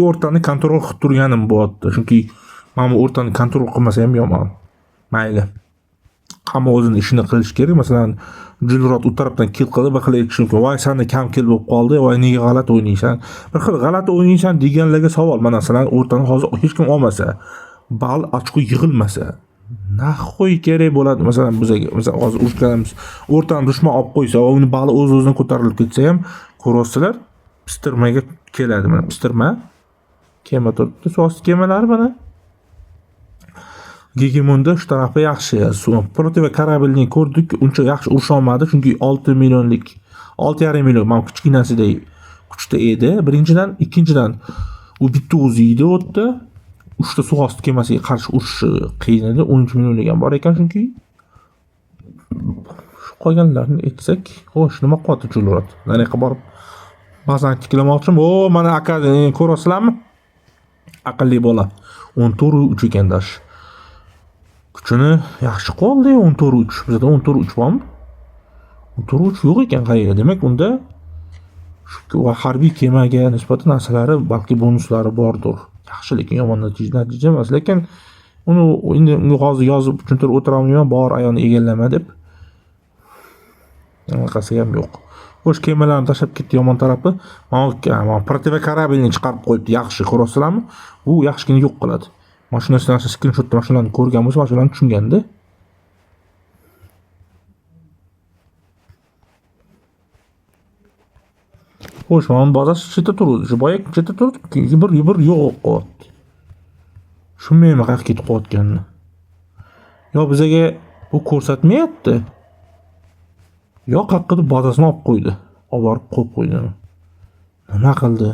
o'rtani kontrol qilib turganim bo'lyapti. Chunki men o'rtani kontrol qilmasa ham yomon. Mayli. Hamma o'zining ishini qilish kerak. Masalan, Julrot u tarafdan kill qilib, bir xil aytish mumkin. Voy, senda kam kill bo'lib qoldi, voy nega g'alati o'ynaysan? Bir xil g'alati o'ynaysan deganlarga savol. Mana masalan, o'rtani hozir hech kim olmasa, bal ochko yig'ilmasa, naxoy kerak bo'ladi. Masalan, bizga hozir urushganimiz o'rtani dushman olib qo'ysa, uni bali o'z-o'zidan ko'tarilib ketsa ham, ko'rasizlar, pistirmaga keladi. Mana pistirma kema turibdi, suvosti kemalari mana. Gegemonda shu tarafi yaxshi. Protiva kорабльni ko'rdik, uncha yaxshi urusha olmadi, chunki 6 millionlik, 6,5 million men kichkinasidek kuchda edi. Birinchidan, ikkinchidan u bitta o'zi edi o'tdi. 3 ta suvosti kemasiga qarshi urush qiyin edi. 13 millionlik ham bor ekan, chunki shu qolganlarni aytsak, xo'sh, nima qilyapti Julrot? Nariyoqqa borib ba'zan tiklamoqchim. O, mana aka ko'rasizlarmi? Aqlli bola. 14 ekan dash. Kuchini yaxshi qoldi, 14. Bizda 14 bormi? 14 yo'q ekan qayerda. Demak, unda shu harbiy kemaga nisbatan narsalari, balki bonuslari bordir. Yaxshi, lekin yomon natija emas. Lekin uni endi hozir yozib tushuntirib o'tiraman, bor ayonni egallama deb. Qasi ham yo'q. Xo'sh, kemalarni tashlab ketdi yomon tarafi. Mana protiva kорабльni chiqarib qo'yibdi. Yaxshi, ko'rasizlarmi? U yaxshigina yo'q qiladi. Mashinasidan screenshotda mashinalarni ko'rgan bo'lsa, mashinalarni tushunganda. Xo'sh, men bazasi chetda turdi. Shu boya chetda turdi, bir yo'q qoldi. Tushunmayman qayerga ketib qolganini. Yo bizaga bu ko'rsatmayapti. Yo qaqqida bazasini olib qo'ydi. Olib borib qo'yib qo'ydi. Nima qildi?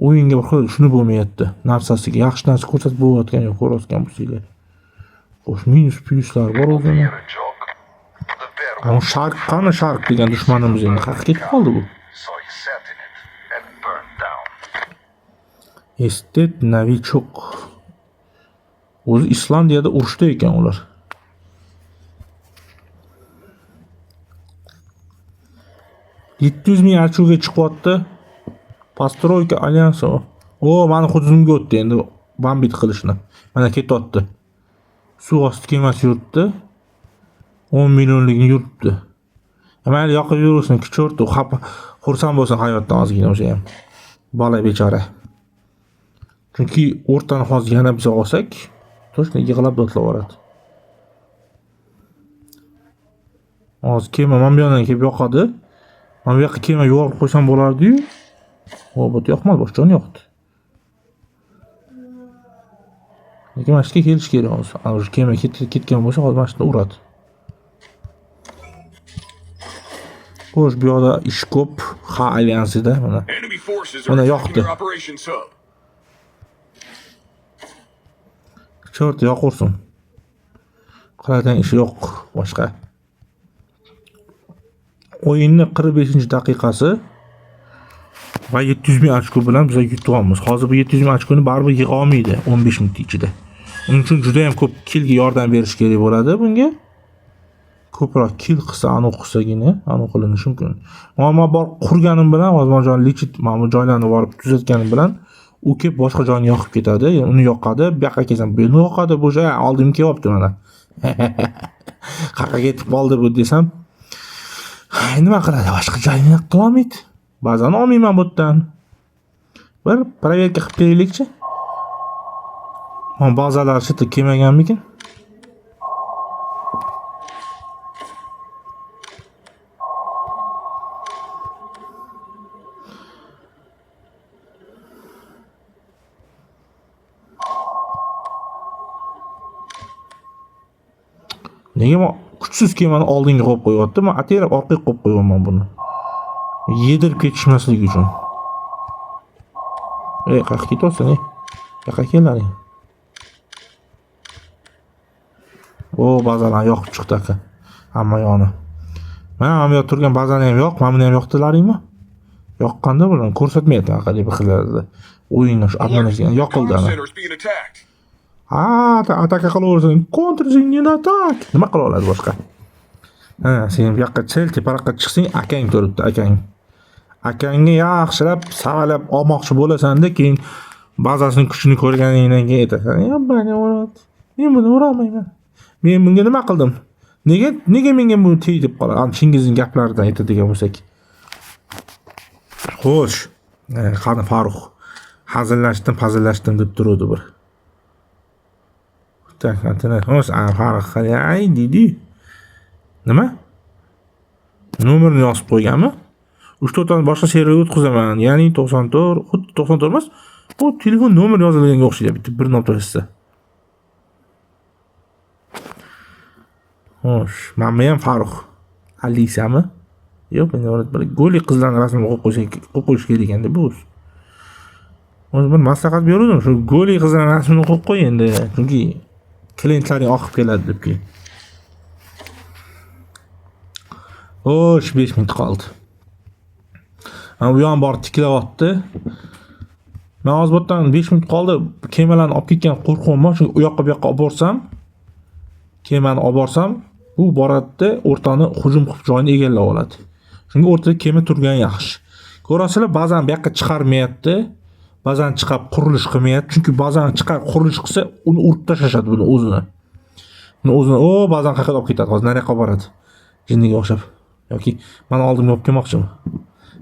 O'yinga bir xil shuni bo'lmayapti. Narsasiga yaxshi narsa ko'rsatib bo'layotgan yo'q, ko'rayotgan bo'lsanglar. Xo'sh, minus pluslar bor o'zini. The better Ama Shark qani Shark degan dushmanimiz endi qayerga ketib qoldi bu? So you sat in it and burned down. Estet Novichok. O'zi Islandiyada urushda ekan ular. $700,000 archuga chiqyapti. Постройка alyansi. O, meni hujumga o'tdi endi bombit qilishni. Mana ketyapti. Suv osti kemasi yuribdi. 10 millionlikni yuribdi. Mayli yoqib yursin, kichortu, xursand bo'lsin hayotdan ozgina o'sha ham. Bola bechora. Chunki o'rtani hozir yana biz olsak, to'shni yig'lab dodlavoradi. Hozir kema mana bu yoqdan kelib yoqadi. Mana bu yoqqa kema yuborib qo'ysam bo'lardi-yu. O, bu yoqmadi, boshqa yoqdi. Lekin mashqqa kelish kerak hozir. Ana shu kema ketgan bo'lsa, hozir mashqni uradi. Xo'sh, bu yoqda ish ko'p, ha alyansida mana. Enemy forces Mana are yoqdi. attacking your operations hub. Chort yoqursin. Qiladigan ishi yo'q boshqa. O'yinni 45-daqiqasi va 700,000 ochko bilan biz yutyapmiz. Hozir bu 700,000 ochkoni baribir yig'a olmaydi 15 minut ichida. Uning uchun juda ham ko'p killga yordam berish kerak bo'ladi bunga. Ko'proq kill qilsa, aniq qilsagina, aniq qilinishi mumkin. Mana bor qurganim bilan, hozirjon lichit mana bu joylarni borib tuzatganim bilan u kelib boshqa joyni yoqib ketadi. Uni yoqadi, bu yoqqa kelsam, buni yoqadi, bu joy oldim kelyapti mana. Qayerga ketib qoldi bu desam, nima qiladi? Boshqa joyni qila olmaydi. Ba'zan olmayman bu yerdan. Bir proverka qilib kelaylikchi. Mana bazalar shita kelmaganmikin? Nega men kuchsiz kemani oldinga qo'yib qo'yapti? Men aterib orqaga qo'yib qo'yaman buni. Yedirib ketishmasligi uchun. Qayerga ketyapsan, Qayerga kelding? O, bazalarni yoqib chiqdi aka. Hamma yoni. Mana bu yerda turgan bazani ham yo'q, mana buni ham yoqdilaringmi? Yoqqanda bularni ko'rsatmayapti aqalli bir xillarda. O'yinni shu abonasiga yoqildi ana. Center's being attacked. Ataka qilaversin. Counter-ning attack. Nima qila oladi boshqa? Sen bu yoqqa chel, teparoqqa chiqsang, akang turibdi, akang. Akangga yaxshilab savalab olmoqchi bo'lasan-da, keyin bazasining kuchini ko'rganingdan keyin aytasan, "Meni uradi. Men buni uramayman. Men bunga nima qildim? Nega menga bu tey deb qoladi?" Ana Chingizning gaplaridan aytadigan bo'lsak. Xo'sh, qani Farruh. Hazillashdim deb turadi bir. Takatini, xo'sh, Farruh ay dedi. Nima? Nomerni yozib qo'yganmi? 3-4 tani boshqa serverga o'tkazaman. Ya'ni 94, xuddi 94 emas. Bu telefon nomeri yozilganga o'xshaydi, bitta bir nuqtasi. Xo'sh, menga ham Farruh. Alisami? Yo'q, men bir goli qizlarning rasmini qo'yib qo'yish kerak ekan deb bu. O'zi bir maslahat berdim, shu goli qizlarning rasmini qo'yib qo'y endi, chunki klientlaring oqib keladi debki. Xo'sh, 5 minut qoldi. Bu yon borib tiklayapti. Men hozir bo'tdan 5 minut qoldi. Kemalarni olib ketgan qo'rquvim, chunki u yoqqa bu yoqqa olib borsam, kemani olib borsam, bu boradida o'rtani hujum qilib joyini egallab oladi. Chunki o'rtada kema turgani yaxshi. Ko'rasizlar, ba'zan bu yoqqa chiqarmayapti, ba'zan chiqib qurilish qilmayapti. Chunki ba'zan chiqib qurilish qilsa, uni urib tashlashadi buni o'zini. Ba'zan qayerga olib ketadi, hozir nariyoqqa boradi. Jinniga o'xshab. Yoki meni oldimga olib kelmoqchimi?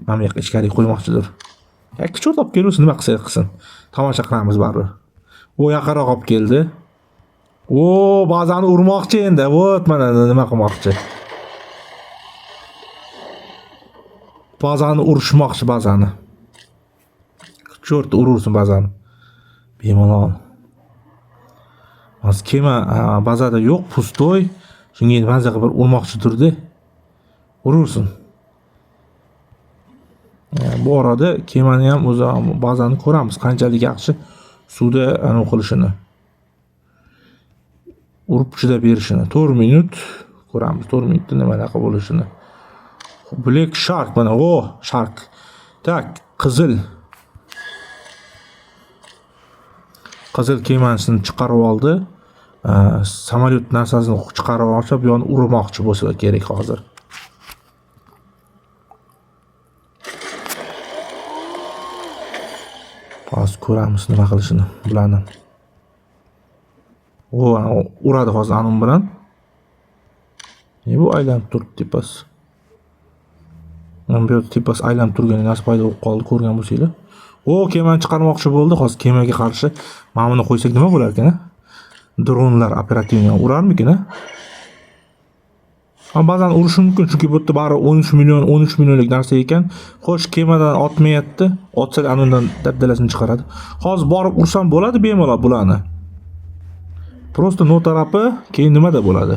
Mana bu yoqqa ichkariga qo'ymoqchidir. Kichik olib kelsin, nima qilsa qilsin. Tomosha qilamiz baribir. U yaqinroq olib keldi. Ba'zani urmoqchi endi. Vot mana nima qilmoqchi. Ba'zani urishmoqchi ba'zani. Chort urursin ba'zani. Bemalol. Hozir kema bazada yo'q, pustoy. Shunga ba'zi bir urmoqchi turdi. Urursin. Bu orada kemani ham o'zi ba'zani ko'ramiz, qanchalik yaxshi suvda aniq qilishini. Urib chidab berishini. 4 minut Ko'ramiz 4 minutda nimalar bo'lishini. Black Shark mana, Shark. Tak, qizil kemasini chiqarib oldi. Samolyot narsasini chiqarib olsa, bu yo'ni urmoqchi bo'lsa kerak hozir. Hozir ko'ramiz nima qilishini bularni. Uradi hozir anom bilan. Bu aylanib turibdi tepas. Mana bu tepas aylanib turgan narsa paydo bo'lib qoldi, ko'rgan bo'lsanglar. Kemani chiqarmoqchi bo'ldi. Hozir kemaga qarshi mana buni qo'ysak nima bo'lar ekan? Dronlar operativni urarmikin? Ba'zan urishi mumkin, chunki bu yerda bari 13 millionlik narsa ekan. Xo'sh, kemadan otmayapti. Otsa anundan dabdalasini chiqaradi. Hozir borib ursam bo'ladi bemalol bularni. Prosta no tarafi keyin nimada bo'ladi?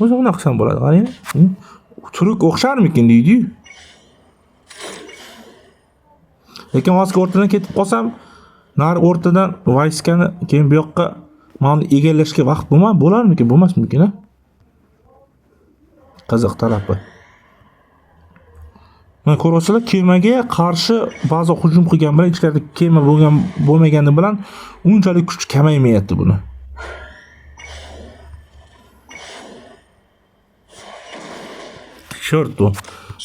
O'zi uni qilsam bo'ladi, qarang. Turk o'xsharmikin deydi-yu. Lekin hozir o'rtadan ketib qolsam, nari o'rtadan vayskani keyin bu yoqqa mana egallashga vaqt bo'larmikin, bo'lmasmikin, ha? Qiziq tarafi. Mana ko'rasizlar, kemaga qarshi ba'zi hujum qilgan bilan ichkarida kema bo'lmagani bilan unchalik kuch kamaymayapti buni. Short bu.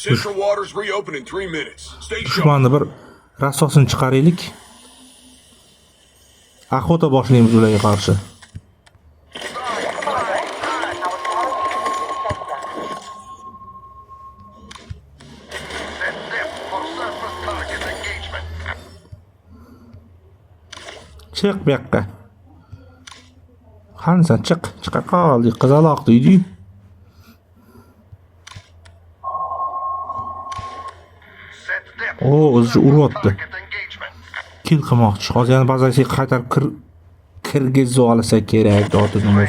Central waters reopen in 3 minutes. Stay sharp. Dushmanni bir rasosini chiqaraylik. Aqota boshlaymiz ularga qarshi. Chiq bu yoqqa. Qansan chiqa qoldi, qizaloq deydi. O'zi uryapti. Kill qilmoqchi. Hozir yana bazasiga qaytarib kirgizib olsa kerak dotini.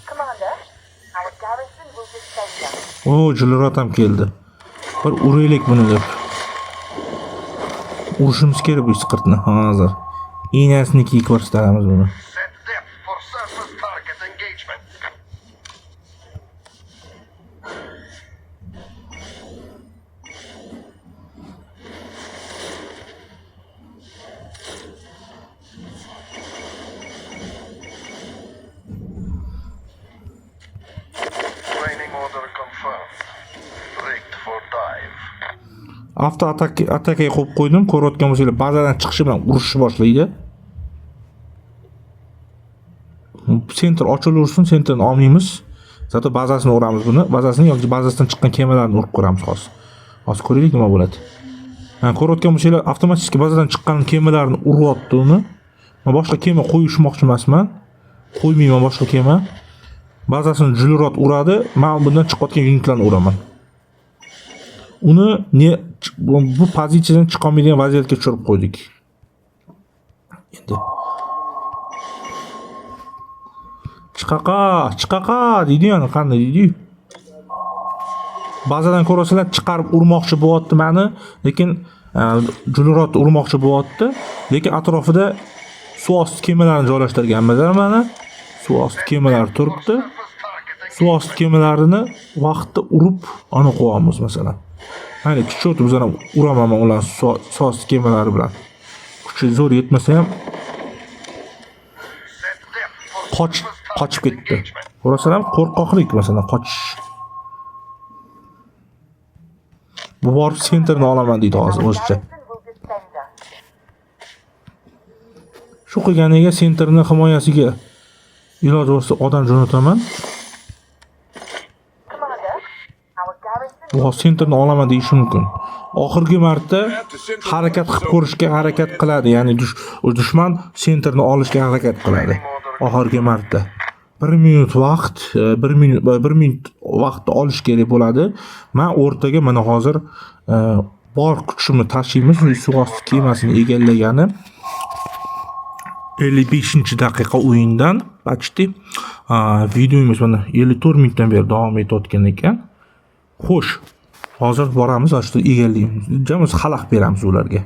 Commander, our garrison will defend us. Jilrat ham keldi. Bir uraylik buni deb. Urishimiz kerak bu isqirtni hozir. Iynasini kiyib ko'rsatamiz buni. Avto ataka qo'yib qo'ydim. Ko'rayotgan bo'lsanglar, bazadan chiqishi bilan urishni boshlaydi. Center ochilaversin, sentrni olmaymiz. Zato bazasini uramiz buni. Bazasini yoki bazasidan chiqqan kemalarni urib ko'ramiz hozir. Hozir ko'raylik nima bo'ladi. Ko'rayotgan bo'lsanglar, avtomatik bazadan chiqqan kemalarni uryapti uni. Men boshqa kema qo'yishmoqchi emasman. Qo'ymayman boshqa kema. Bazasini jilrot uradi. Men bundan chiqayotgan yunitlarni uraman. Uni bu pozitsiyadan chiqa olmaydigan vaziyatga tushirib qo'ydik. Endi chiqaqa deydi-yu, qanday deydi-yu. Bazadan ko'rasizlar, chiqarib urmoqchi bo'lyapti meni, lekin jilrot urmoqchi bo'lyapti, lekin atrofida suv osti kemalarini joylashtirganmiz mana. Suv osti kemalari turibdi. Suv osti kemalarini vaqtda urib ana qo'yamiz masalan. Hani kuchot bizlar uraman ular suv osti kemalari bilan. Kuchi zo'r yetmasa ham qochib ketdi. Ko'rasizlar, qo'rqoqlik masalan qochish. Bu borib sentrni olaman deydi hozir o'zicha. Shu qilganiga sentrni himoyasiga iloji bo'lsa odam jo'nataman. Bu sentrni olaman deyishi mumkin. Oxirgi marta harakat qilib ko'rishga harakat qiladi, ya'ni dushman sentrni olishga harakat qiladi. Oxirgi marta 1 minut vaqt, 1 minut vaqt olish kerak bo'ladi. Men o'rtaga mana hozir bor kuchimni tashlaymiz, suv osti kemasini egallagani. 55-daqiqa o'yindan почти videomiz mana 54 minutdan beri davom etayotgan ekan. Xo'sh, hozir boramiz, ashtu egallaymiz. Jamiz xalaq beramiz ularga.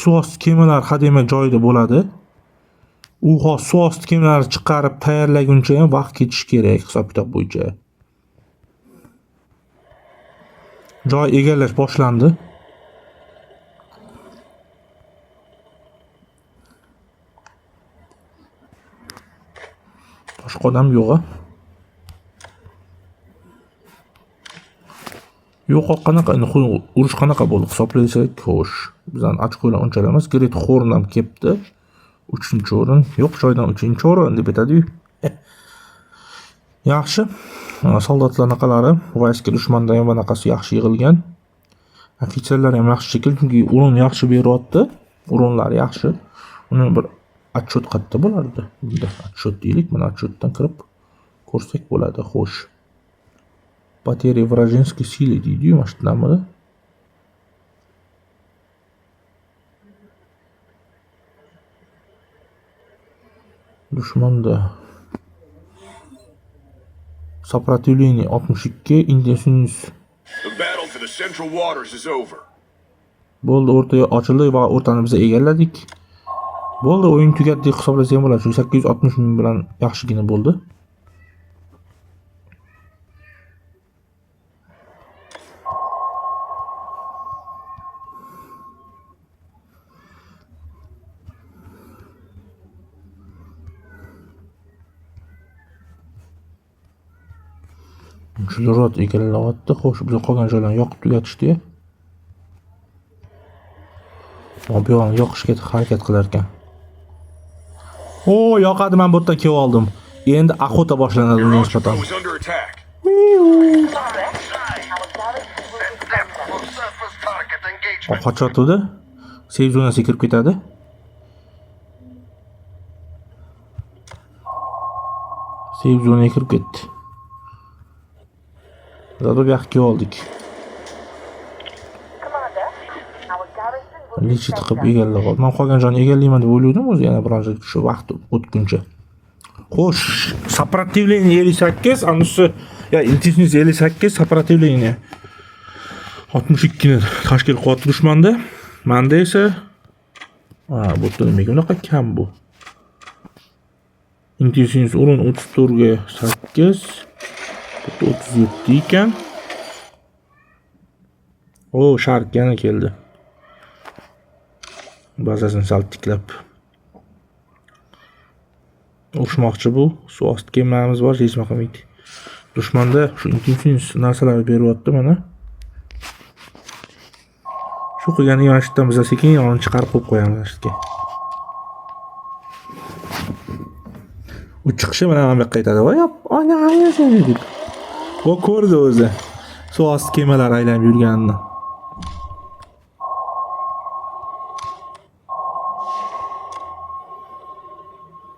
Suvosti kemalar hadema joyida bo'ladi. U suvosti kemalarini chiqarib tayyorlaguncha ham vaqt ketishi kerak hisob-kitob bo'yicha. Joy egallash boshlandi. Boshqa odam yo'q-a? Yo'q, qanaqa urush qanaqa bo'ldi hisoblaysak, xo'sh, bizdan ochkolar unchalik emas. Great Horn ham kelibdi. 3-o'rin. Yo'q, joydan 3-o'rin deb aytadi-yu. Yaxshi. Soldatlar naqalari, vayska dushmandan ham bunaqasi yaxshi yig'ilgan. Ofitserlar ham yaxshi shekilli, chunki o'rin yaxshi beryapti. O'rinlar yaxshi. Uni bir отчет qayerda bo'lardi? Bunda отчет deylik, mana отчетdan kirib ko'rsak bo'ladi. Xo'sh. Потери вражеской силы deydi-yu, mana shu namada. Dushmanda сопротивление 62, intentions. The battle for the Central Waters is over. Bo'ldi, o'rtaga ochildi va o'rtani biz egalladik. Bo'ldi, o'yin tugadi deb hisoblasak ham bo'ladi. 860 ming bilan yaxshigina bo'ldi. Jilrot egallayapti. Xo'sh, biz qolgan joylarni yoqib tugatishdi. Bu yoqni yoqishga harakat qilar ekan. O, yoqadi, men bu yerdan kelib oldim. Endi aqota boshlanadi unga nisbatan. Was under attack. Qochyapti. Save zonasiga kirib ketadi. Save zonaga kirib ketdi. Zato bu yoqqa oldik. Lichit qilib egallab oldim. Men qolgan joyni egallayman deb o'yladim o'zi, yana biroz shu vaqt o'tguncha. Xo'sh, сопротивление 58, anisi ya intensiv 58, сопротивление 62 ni tashkil qilyapti dushmanda. Menda esa bu yerda nimaga unaqa kam bu? Intensiv o'rin 34 ga 8, 37 ekan. O, shark yana keldi. Bazasini sal tiklab urushmoqchi bu. Suvosti kemalarimiz bor, hech nima qilmaydi. Dushmanda shu intensiv narsalarni beryapti mana. Shu qilgani yoshdan biz sekin yonini chiqarib qo'yib qo'yamiz ashga. U chiqishi mana bu yoqqa aytadi. Voy, ana ayasini deb. O ko'rdi o'zi. Suvosti kemalar aylanib yurganini.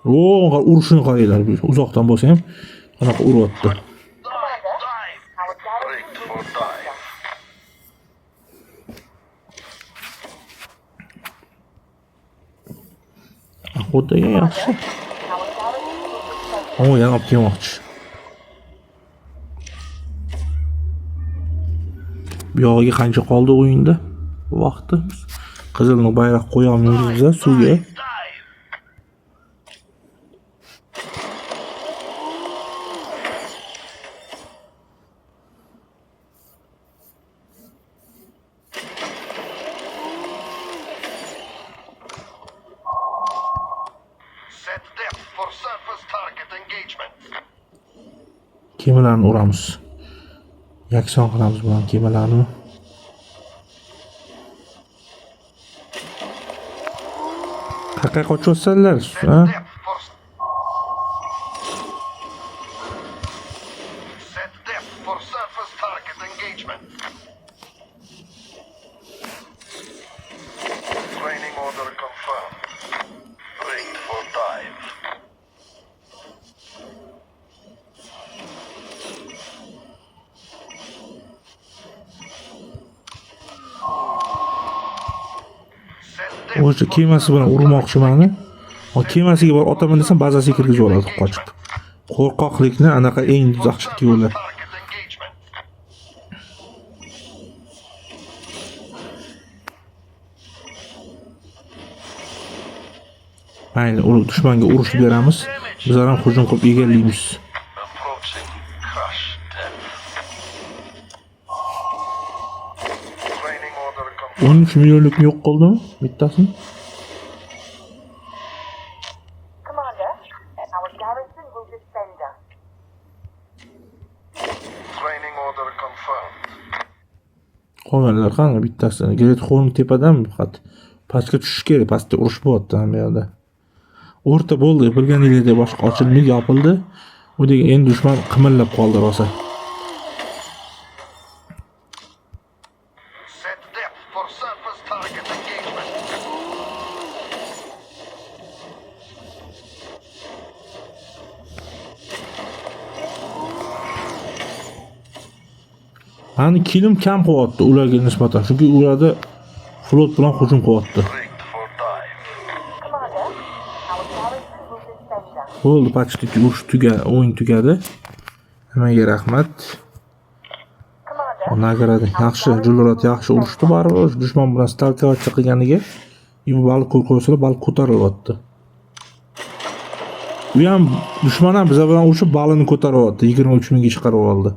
O, urushini qaranglar, uzoqdan bo'lsa ham anaqa uryapti. Aqotaga yaxshi. O, yana olib kelmoqchi. Bu yog'iga qancha qoldi o'yinda? Vaqti. Qizilni bayroq qo'yamiz biz suvga. Set depth for surface target engagement. Kemalarni uramiz. Yakson qilamiz bilan kemalarni. Qayerga qochyapsizlar? Set depth for surface target engagement. Training order confirmed. Ready for dive. O'sha kemasi bilan urmoqchi meni. O kemasiga borib otaman desam, bazasiga kirgizib oladi qochib. Qo'rqoqlikni anaqa eng yaxshi yo'li. Target engagement. Mayli, u dushmanga urushib beramiz. Bizlar ham hujum qilib egallaymiz. Approaching crush depth. Training order complete. 13 millionlikni yo'q qildimi? Bittasini. Commander, our garrison will defend us. Training order confirmed. Qolganlar qani bittasini. Gret Horn tepadan faqat pastga tushish kerak, pastda urush bo'lyapti ham bu yerda. O'rta bo'ldi, bilganingizda boshqa ochilmay yopildi. U degan endi dushman qimillab qoldi rosa. Set depth for surface target engagement. Ani kilim kam qilyapti ularga nisbatan, chunki ularda flot bilan hujum qilyapti. Rigged for dive. Commander, our garrison will defend us. Bo'ldi, почти urush o'yin tugadi. Nimaga rahmat. Commander, Nagrada yaxshi, Julrat yaxshi urushdi baribir. Dushman bilan stalkovacha qilganiga bu baliq qo'rqo'slar baliq ko'tarilyapti. U ham dushman ham biz bilan urushib balini ko'taryapti. 23 mingga chiqarib oldi.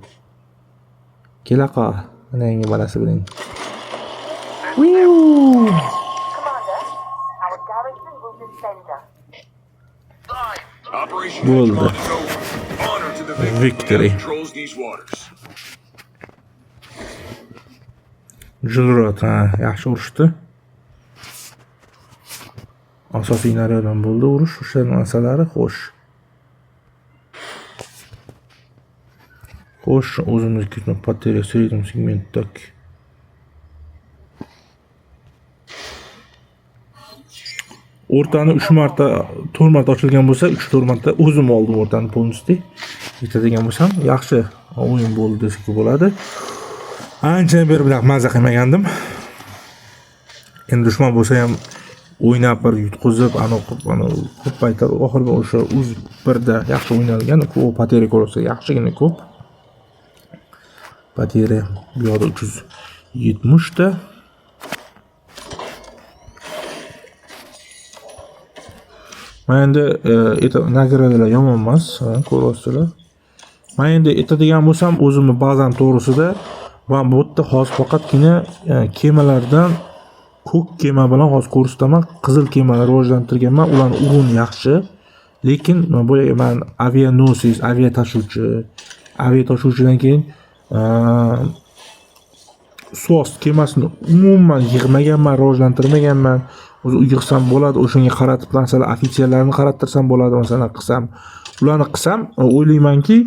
Kelaqa, mana yangi balasi bilan. Commander, our garrison will defend us. Operation Well, Hedgehog is over. Honor to the victory. Victory. That controls these waters. Julrat yaxshi urushdi. Asosiy naryodan bo'ldi urush, o'sha masalari xo'sh. Xo'sh, o'zimiz ketma poteriya srednем segmentdak. O'rtani 3 marta, 4 marta ochilgan bo'lsa, 3-4 marta o'zim oldim o'rtani polnosti. Yetadigan bo'lsam, yaxshi o'yin bo'ldi desak bo'ladi. Ancha beri bilan mazza qilmagandim. Endi dushman bo'lsa ham o'ynab bir yutqizib, ko'p paytlar oxirida o'sha uz birda yaxshi o'ynalgan, u poteriya ko'rsa yaxshigina ko'p. Poteriya bu yoqda 370 ta. Mana endi nagradalar yomon emas, ko'ryapsizlar. Men endi aytadigan bo'lsam, o'zimni bazam to'g'risida va bu yerda hozir faqatgina kemalardan ko'k kema bilan hozir ko'rsataman. Qizil kemani rivojlantirganman. Ularning uruni yaxshi, lekin boyaga men avianosis, aviya tashuvchidan keyin suvost kemasini umuman yig'maganman, rivojlantirmaganman. O'zi yig'sam bo'ladi, o'shanga qaratib masalan ofitserlarni qarattirsam bo'ladi, masalan qilsam. Ularni qilsam, o'ylaymanki,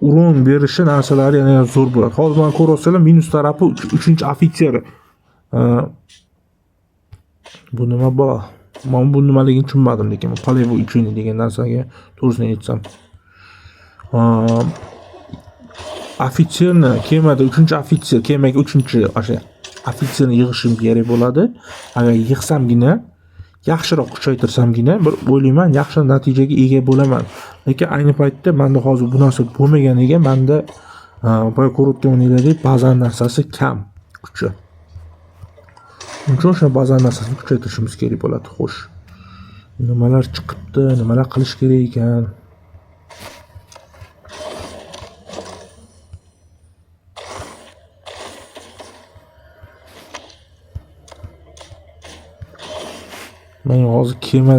urun berishi narsalari yana zo'r bo'ladi. Hozir men ko'ryapsizlar, minus tarafi 3-ofitser. Bu nima bor? Men bu nimaligini tushunmadim, lekin polevoy uchun degan narsaga to'g'risini aytsam. Ofitserni kemada 3-ofitser, kemaga 3-o'sha ofitserni yig'ishim kerak bo'ladi. Agar yig'samgina, yaxshiroq kuchaytirsamgina, bir o'ylayman, yaxshi natijaga ega bo'laman. Lekin ayni paytda menda hozir bu narsa bo'lmaganiga menda boya ko'rayotganingizdek ba'zan narsasi kam kuchi. Uncha o'sha ba'zan narsasini kuchaytirishimiz kerak bo'ladi, xo'sh. Nimalar chiqibdi, nimalar qilish kerak ekan? Men hozir kema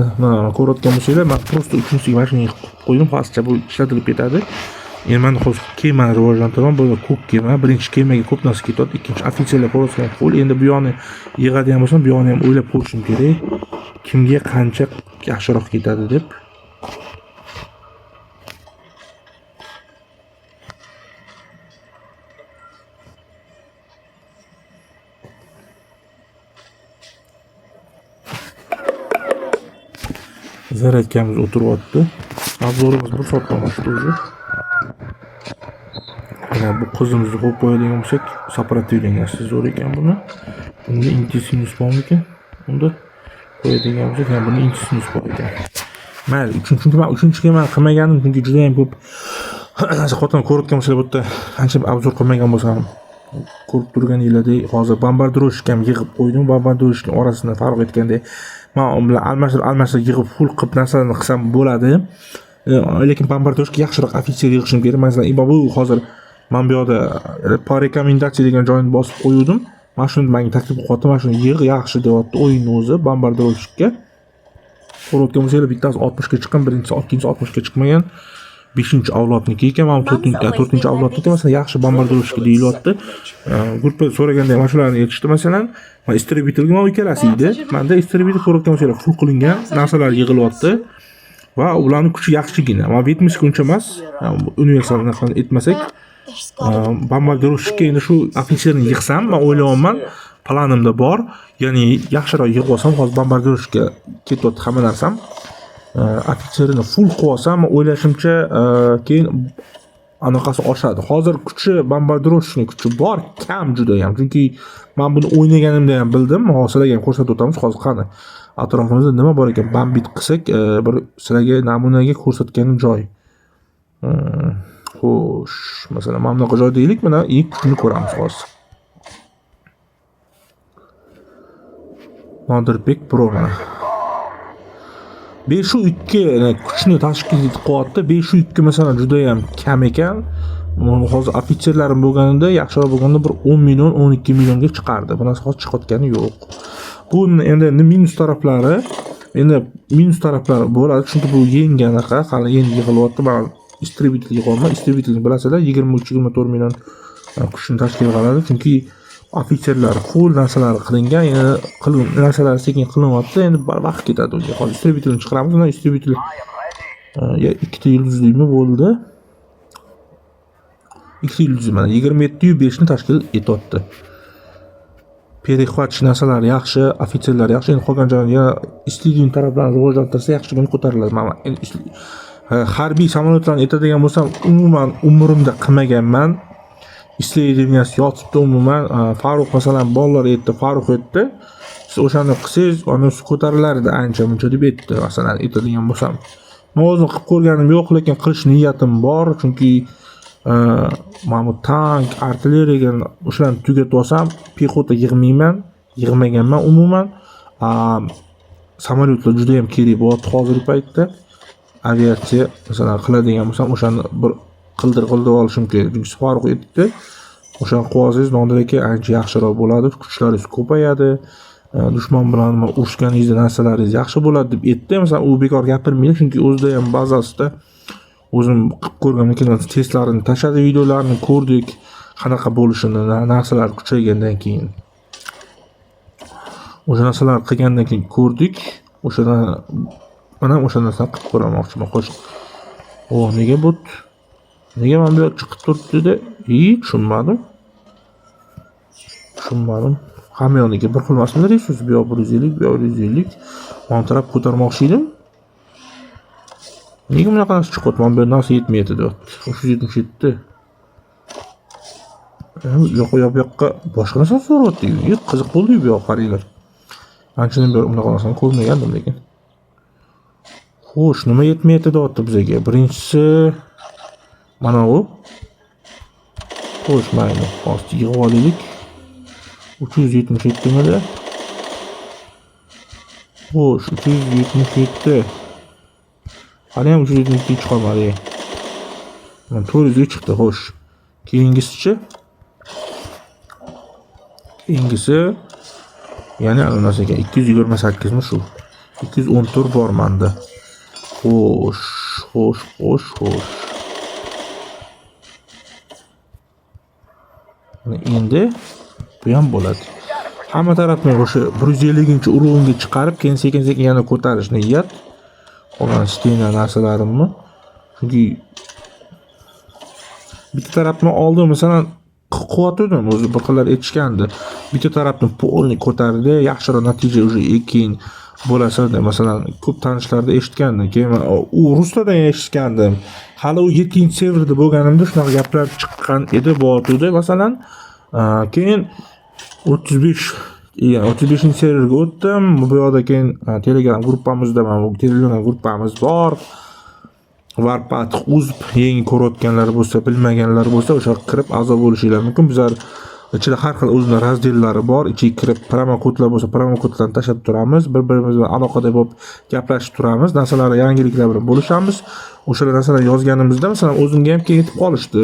ko'rayotgan bo'lsanglar, men prosta 3-siga mashina qo'ydim, hozircha bu ishlatilib ketadi. Endi men hozir kemani rivojlantiraman, bu ko'k kema, birinchi kemaga ko'p narsa ketyapti, ikkinchi ofitserlar ko'rayotgan qo'l. Endi bu yoqni yig'adigan bo'lsam, bu yoqni ham o'ylab ko'rishim kerak. Kimga qancha yaxshiroq ketadi deb. Zaryadkamiz o'tiryapti. Obzorimiz bir soatdan oshdi o'zi. Mana bu qizimizni qo'yib qo'yadigan bo'lsak, soperativlangasi zo'r ekan buni. Bunda intensivность bormi ekan? Unda qo'yadigan bo'lsak, ham buni inchisini bor ekan. Mayli, chunki men 3-ga men qilmaganim, chunki juda ham ko'p xotin ko'rayotgan bo'lsalar, bu yerda ancha obzor qilmagan bo'lsam, ko'rib turganinglardek, hozir bombardirovщик ham yig'ib qo'ydim. Bombardirovщikning orasida farq etganda men u bilan almashtirib yig'ib full qilib narsalarni qilsam bo'ladi. Lekin bombardirovщик yaxshiroq ofitser yig'ishim kerak. Masalan, bu hozir men bu yerda po rekomendatsiya degan joyni bosib qo'ydim. Mana shuni menga taklif qilyapti, mana shuni yig'i yaxshi deyapti o'yinni o'zi bombardirovщикka. Ko'rayotgan bo'lsangiz, bittasi 60 ga chiqqan, birinchisi 60 ga chiqmagan. 5-avlodniki ekan, mana 4-avlodniki masalan yaxshi bombardirovщик deyilyapti. Gruppada so'raganda ham shularni aytishdi masalan. Men istribitelga men ikkalasi edi. Menda istribitel ko'rayotgan bo'lsangiz full qilingan narsalar yig'ilyapti. Va ularning kuchi yaxshigina. Men 70 ga uncha emas, universal narxini aytmasak, bombardirovщикka endi shu ofitserni yig'sam, men o'ylayapman, planimda bor. Ya'ni yaxshiroq yig'ib olsam, hozir bombardirovщикka ketyapti hamma narsam. Ofitserini full qilib olsam, o'ylashimcha, keyin anaqasi oshadi. Hozir kuchi bombardirovщикning kuchi bor, kam juda ham. Chunki men buni o'ynaganimda ham bildim. Hozir sizlarga ham ko'rsatib o'tamiz. Hozir qani atrofimizda nima bor ekan, bambit qilsak, bir sizlarga namunaga ko'rsatgan joy. Xo'sh, masalan, mana bunaqa joy deylik, mana ilk kuchini ko'ramiz hozir. Nodirbek Pro mana. 5-2 kuchni tashkil qilyapti. 5-2 masalan juda ham kam ekan. Hozir ofitserlarim bo'lganida, yaxshiroq bo'lganda bir 10 million, 12 millionga chiqardi. Bunasi hozir chiqayotgani yo'q. Bu endi minus taraflari bo'ladi, chunki bu yangi anaqa, hali endi yig'ilyapti. Men istribitel yig'olman. Istribitelni bilasizlar, 23-24 million kuchni tashkil qiladi, chunki ofitserlar full narsalar qilingan, yana narsalar sekin qilinyapti. Endi vaqt ketadi unga. Hozir istribitelni chiqaramiz. Mana istribitel 2 yulduzlimi bo'ldi? 2 yulduz mana 27.5 ni tashkil etyapti. Perexvat narsalar yaxshi, ofitserlar yaxshi. Endi qolgan joyni yana istedigan taraflarni rivojlantirsa yaxshigina ko'tariladi. Men harbiy samolyotlarni aytadigan bo'lsam, umuman umrimda qilmaganman. Islaydigansiz yotibdi umuman. Farruh masalan bolalar aytdi, Farruh aytdi. Siz o'shani qilsangiz, unisi ko'tarilardi ancha muncha deb aytdi. Masalan aytadigan bo'lsam, men o'zim qilib ko'rganim yo'q, lekin qilish niyatim bor, chunki mana bu tank, artilleriyaga o'shalarni tugatib olsam, pexota yig'maganman umuman. Samolyotlar juda ham kerak bo'lyapti hozirgi paytda. Aviatsiya masalan qiladigan bo'lsam, o'shani bir qildirib olishim kerak. Chunki Farruh aytdi, o'shani qilib olsangiz, Nodir aka ancha yaxshiroq bo'ladi, kuchlaringiz ko'payadi, dushman bilan urushganingizda narsalaringiz yaxshi bo'ladi deb aytdi. Masalan, u bekor gapirmaydi, chunki o'zida ham bazasida o'zim qilib ko'rganman, testlarini tashladi, videolarini ko'rdik, qanaqa bo'lishini, narsalar kuchaygandan keyin. O'sha narsalar qilgandan keyin ko'rdik. Mana o'sha narsani qilib ko'rmoqchiman. Xo'sh. Nega bu? Nega men bu yoqqa chiqib turibdi-da? Tushunmadim. Hamma yoniga bir xil emasmi resurs? Bu yoq 150, bu yoq 150. Montarab ko'tarmoqchi edim. Nega bunaqa narsa chiqyapti? Men bu narsa yetmaydi deyapti. 377. Bu yoqqa boshqa narsa so'rayapti. Qiziq bo'ldi bu yoq qaranglar. Anchadan beri bunaqa narsani ko'rmagandim lekin. Xo'sh, nima yetmaydi deyapti bizga? Birinchisi mana u. Xo'sh, mayli. Hozir yig'ib olaylik. 377 mada. Xo'sh, 377. Hali ham 377 chiqmadi. Mana 400 ga chiqdi, xo'sh. Keyingisi ya'ni ana narsa ekan 228 mi shu? 214 bor menda. Xo'sh. Endi bu ham bo'ladi. Hamma tarafni o'sha 150-urug'imga chiqarib, keyin sekin yana ko'tarish niyat. Qolgan stena narsalarimni. Chunki bitta tarafni oldim, masalan, qilyotgandim, o'zi bir qillar aytishgandi. Bitta tarafni polni ko'tardi, yaxshiroq natija o'sha keyin bo'lasada, masalan, ko'p tanishlarda eshitgandim. Keyin u ruslardan eshitgandim. Hali u 7-serverda bo'lganimda shunaqa gaplar chiqqan edi, bo'tdi, masalan. Keyin 35 35-serverga o'tdim. Bu yoqda keyin Telegram gruppamizda mana bu Telegram gruppamiz bor. Warpath uzib yangi ko'rayotganlar bo'lsa, bilmaganlar bo'lsa, o'sha kirib a'zo bo'lishingiz mumkin. Bizlar ichida har xil o'zining razdellari bor. Ichiga kirib promo-kodlar bo'lsa, promo-kodlarni tashab turamiz. Bir-birimiz bilan aloqada bo'lib gaplashib turamiz. Narsalar, yangiliklar bilan bo'lishamiz. O'sha narsalar yozganimizda, masalan, o'zimga ham yetib qolishdi.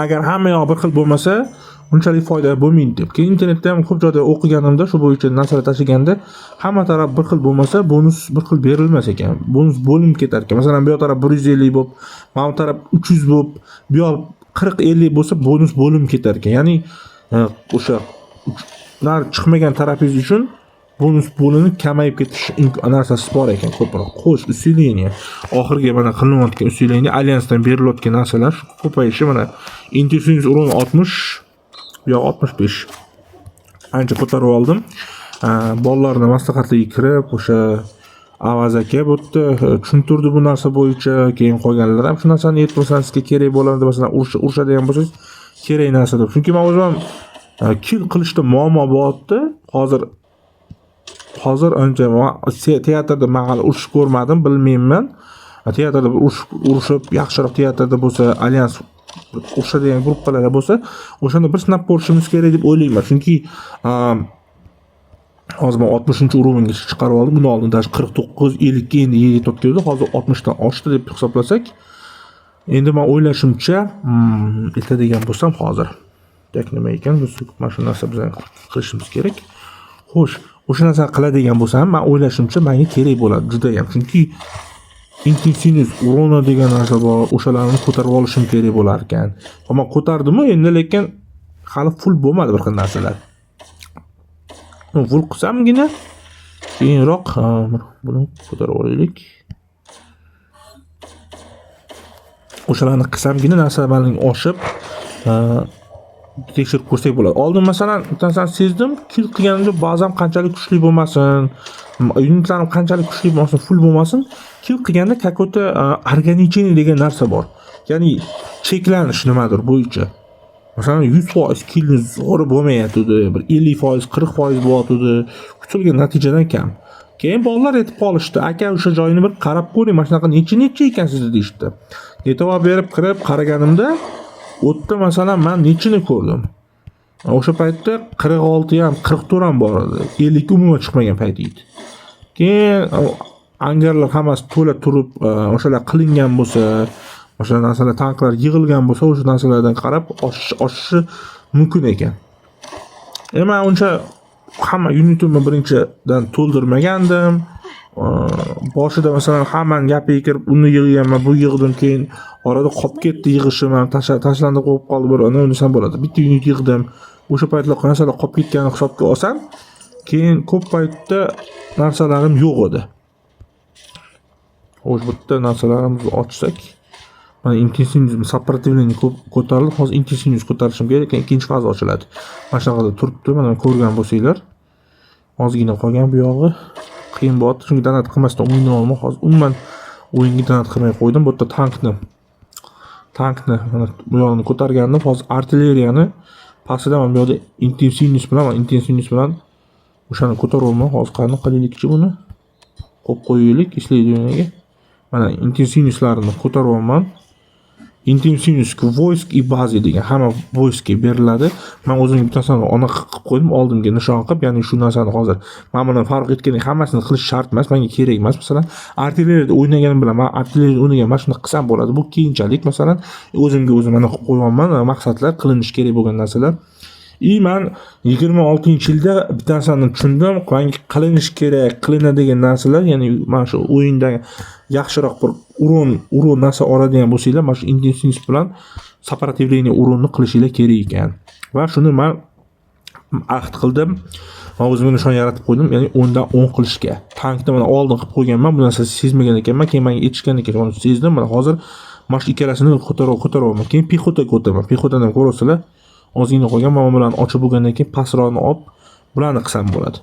Agar hamma yoq bir xil bo'lmasa, unchalik foyda bo'lmaydi deb. Keyin internetda ham ko'p joyda o'qiganimda, shu bo'yicha narsalar tashiganda, hamma taraf bir xil bo'lmasa, bonus bir xil berilmas ekan. Bonus bo'linib ketar ekan. Masalan, bu yoq taraf 150 bo'lib, mana bu taraf 300 bo'lib, bu yoq 40-50 bo'lsa, bonus bo'linib ketar ekan. Ya'ni o'sha chiqmagan tarafingiz uchun bonus bo'linib kamayib ketish narsasi bor ekan ko'proq. Xo'sh, усиление. Oxirgi mana qilinayotgan усиление alyansdan berilayotgan narsalar shu ko'payishi mana intensiv urun 60, bu yoq 65. Ancha ko'tarib oldim. Bolalarning maslahatlariga kirib, o'sha Avaz aka bu yerda tushuntirdi bu narsa bo'yicha, keyin qolganlar ham shu narsani yetmasangiz sizga kerak bo'ladi, masalan, urishadigan bo'lsangiz kerak narsa deb. Chunki men o'zim kill qilishda muammo bo'lyapti. Hozir ancha teatrda maqal urush ko'rmadim, bilmayman. Teatrda urushib, yaxshiroq teatrda bo'lsa, alyans urushadigan gruppalar bo'lsa, o'shani bir sinab ko'rishimiz kerak deb o'ylayman. Chunki hozir men 60-urovga chiqarib oldim. Buni oldin 49, 50 ga endi yetayotgandi. Hozir 60 dan oshdi deb hisoblasak, endi men o'ylashimcha, aytadigan bo'lsam hozir nima ekan, biz mana shu narsa bilan qilishimiz kerak. Xo'sh, o'sha narsani qiladigan bo'lsam, men o'ylashimcha menga kerak bo'ladi juda ham. Chunki intensiv urona degan narsa bor, o'shalarni ko'tarib olishim kerak bo'lar ekan. Ammo ko'tardim, endi lekin hali full bo'lmadi bir xil narsalar. Full qilsamgina keyinroq buni ko'tarib olaylik. O'shalarni qilsamgina narsalarning oshib tekshirib ko'rsak bo'ladi. Oldin masalan, bittasan sezdim, kill qilganimda ba'zan qanchalik kuchli bo'lmasin, unitlarim qanchalik kuchli bo'lmasin, full bo'lmasin, kill qilganda какой-то ограничение degan narsa bor. Ya'ni cheklanish nimadir bo'yicha. Masalan, 100% killni zo'ri bo'lmayapti, bir 50%, 40% bo'lyapti, kutilgan natijadan kam. Keyin bolalar aytib qolishdi, aka o'sha joyini bir qarab ko'ring, mana shunaqa necha ekansiz deyishdi. E'tibor berib kirib qaraganimda, o'tda masalan men nechini ko'rdim. O'sha paytda 46 ham, 44 ham bor edi. 50 ga umuman chiqmagan payt edi. Keyin angarlar hammasi to'la turib, o'shalar qilingan bo'lsa, o'sha narsalar tanklar yig'ilgan bo'lsa, o'sha narsalardan qarab oshishi mumkin ekan. Men uncha hamma unitimni birinchidan to'ldirmagandim. Boshida masalan hammani gapiga kirib, uni yig'ganman, bu yig'dim, keyin orada qolib ketdi yig'ishim, tashlandi qo'yib qoldi bir ona unisam bo'ladi. Bitta unit yig'dim. O'sha paytlar narsalar qolib ketganini hisobga olsam, keyin ko'p paytda narsalarim yo'q edi. Xo'sh, bu yerda narsalarimizni ochsak, mana intensiv сопротивление ko'tarildi. Hozir intensiv ko'tarishim kerak, ikkinchi faza ochiladi. Mana shunaqada turibdi, mana ko'rgan bo'lsanglar. Ozgina qolgan bu yog'i. Qiyin bo'lyapti, chunki donat qilmasdan o'yinni olmoq. Hozir umuman o'yinga donat qilmay qo'ydim. Bu yerda tankni mana bu yoqni ko'targandim. Hozir artilleriyani pastida mana bu yoqda intensivность bilan o'shani ko'taryapman. Hozir qani qilaylikchi buni. Qo'yib qo'yaylik исследованиеga. Mana intensivностьlarini ko'taryapman. Intensivность войск и baza degan hamma voice'ga beriladi. Men o'zimga bittasini ona qilib qo'ydim, oldimga nishon qilib, ya'ni shu narsani hozir men buni farq etgandek hammasini qilish shart emas, menga kerak emas. Masalan, artilleriyada o'ynaganim bilan men artilleriyada o'ynagan mana shuni qilsam bo'ladi. Bu keyinchalik masalan o'zimga mana qilib qo'yganman, maqsadlar, qilinish kerak bo'lgan narsalar. Men 26-yilda bittasini tushundim, menga qilinish kerak, qilinadigan narsalar, ya'ni mana shu o'yinda yaxshiroq bir urun narsa oladigan bo'lsanglar, mana shu intensivность bilan сопротивление urunni qilishinglar kerak ekan. Va shuni men ahd qildim. Men o'zimga nishon yaratib qo'ydim, ya'ni 10 dan 10 qilishga. Tankni mana oldin qilib qo'yganman, bu narsani sezmagan ekanman, keyin menga yetishgan ekan, uni sezdim. Mana hozir mana shu ikkalasini ko'taraman. Keyin pexotaga o'taman. Pexotadan ko'rasizlar, ozgina qolgan, mana bilan ochib bo'lgandan keyin pastroqni olib bularni qilsam bo'ladi.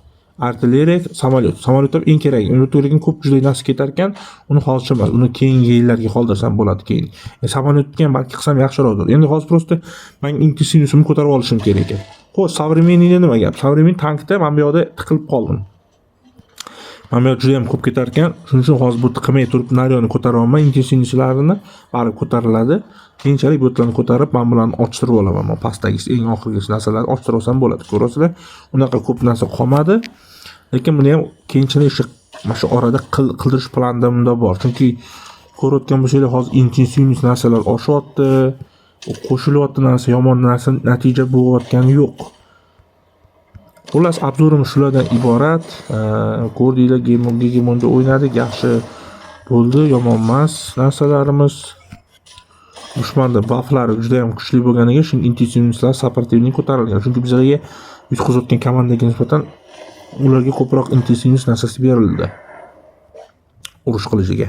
Artilleriya, samolyot ham eng kerak. Uni lekin ko'p juda narsa ketar ekan, uni hozircha emas, uni keyingi yillarga qoldirsam bo'ladi keyin. Samolyotga ham balki qilsam yaxshiroqdir. Endi hozir prosta men intensivностьni ko'tarib olishim kerak ekan. Xo'sh, Savremeniyda nima gap? Savremen tankda men bu yoqda tiqilib qoldim. Men bu yoqda juda ham ko'p ketar ekan. Shuning uchun hozir bu tiqilmay turib naryoni ko'tara olmay, intensivnislarini barib ko'tariladi. Keyinchalik bu yerlarni ko'tarib, men bilan ochtirib olaman. Men pastdagi eng oxirgi narsalarni ochtirib olsam bo'ladi. Ko'rasizlar, unaqa ko'p narsa qolmadi. Lekin buni ham keyinchalik mana shu orada qildirish planimda bor. Chunki ko'rayotgan bo'lsanglar, hozir intensivnis narsalar oshyapti. Qo'shilyapti narsa, yomon narsa natija bo'layotgani yo'q. Xullas, obzorim shulardan iborat. Ko'rdinglar, Gemonda o'ynadik, yaxshi bo'ldi, yomon emas narsalarimiz. Dushmanning bufflari juda ham kuchli bo'lganiga, shuning intensivnislar supportivning ko'tarilgan. Chunki bizlarga yutqizayotgan komandaga nisbatan ularga ko'proq intensivnis narsasi berildi. Urush qilishiga.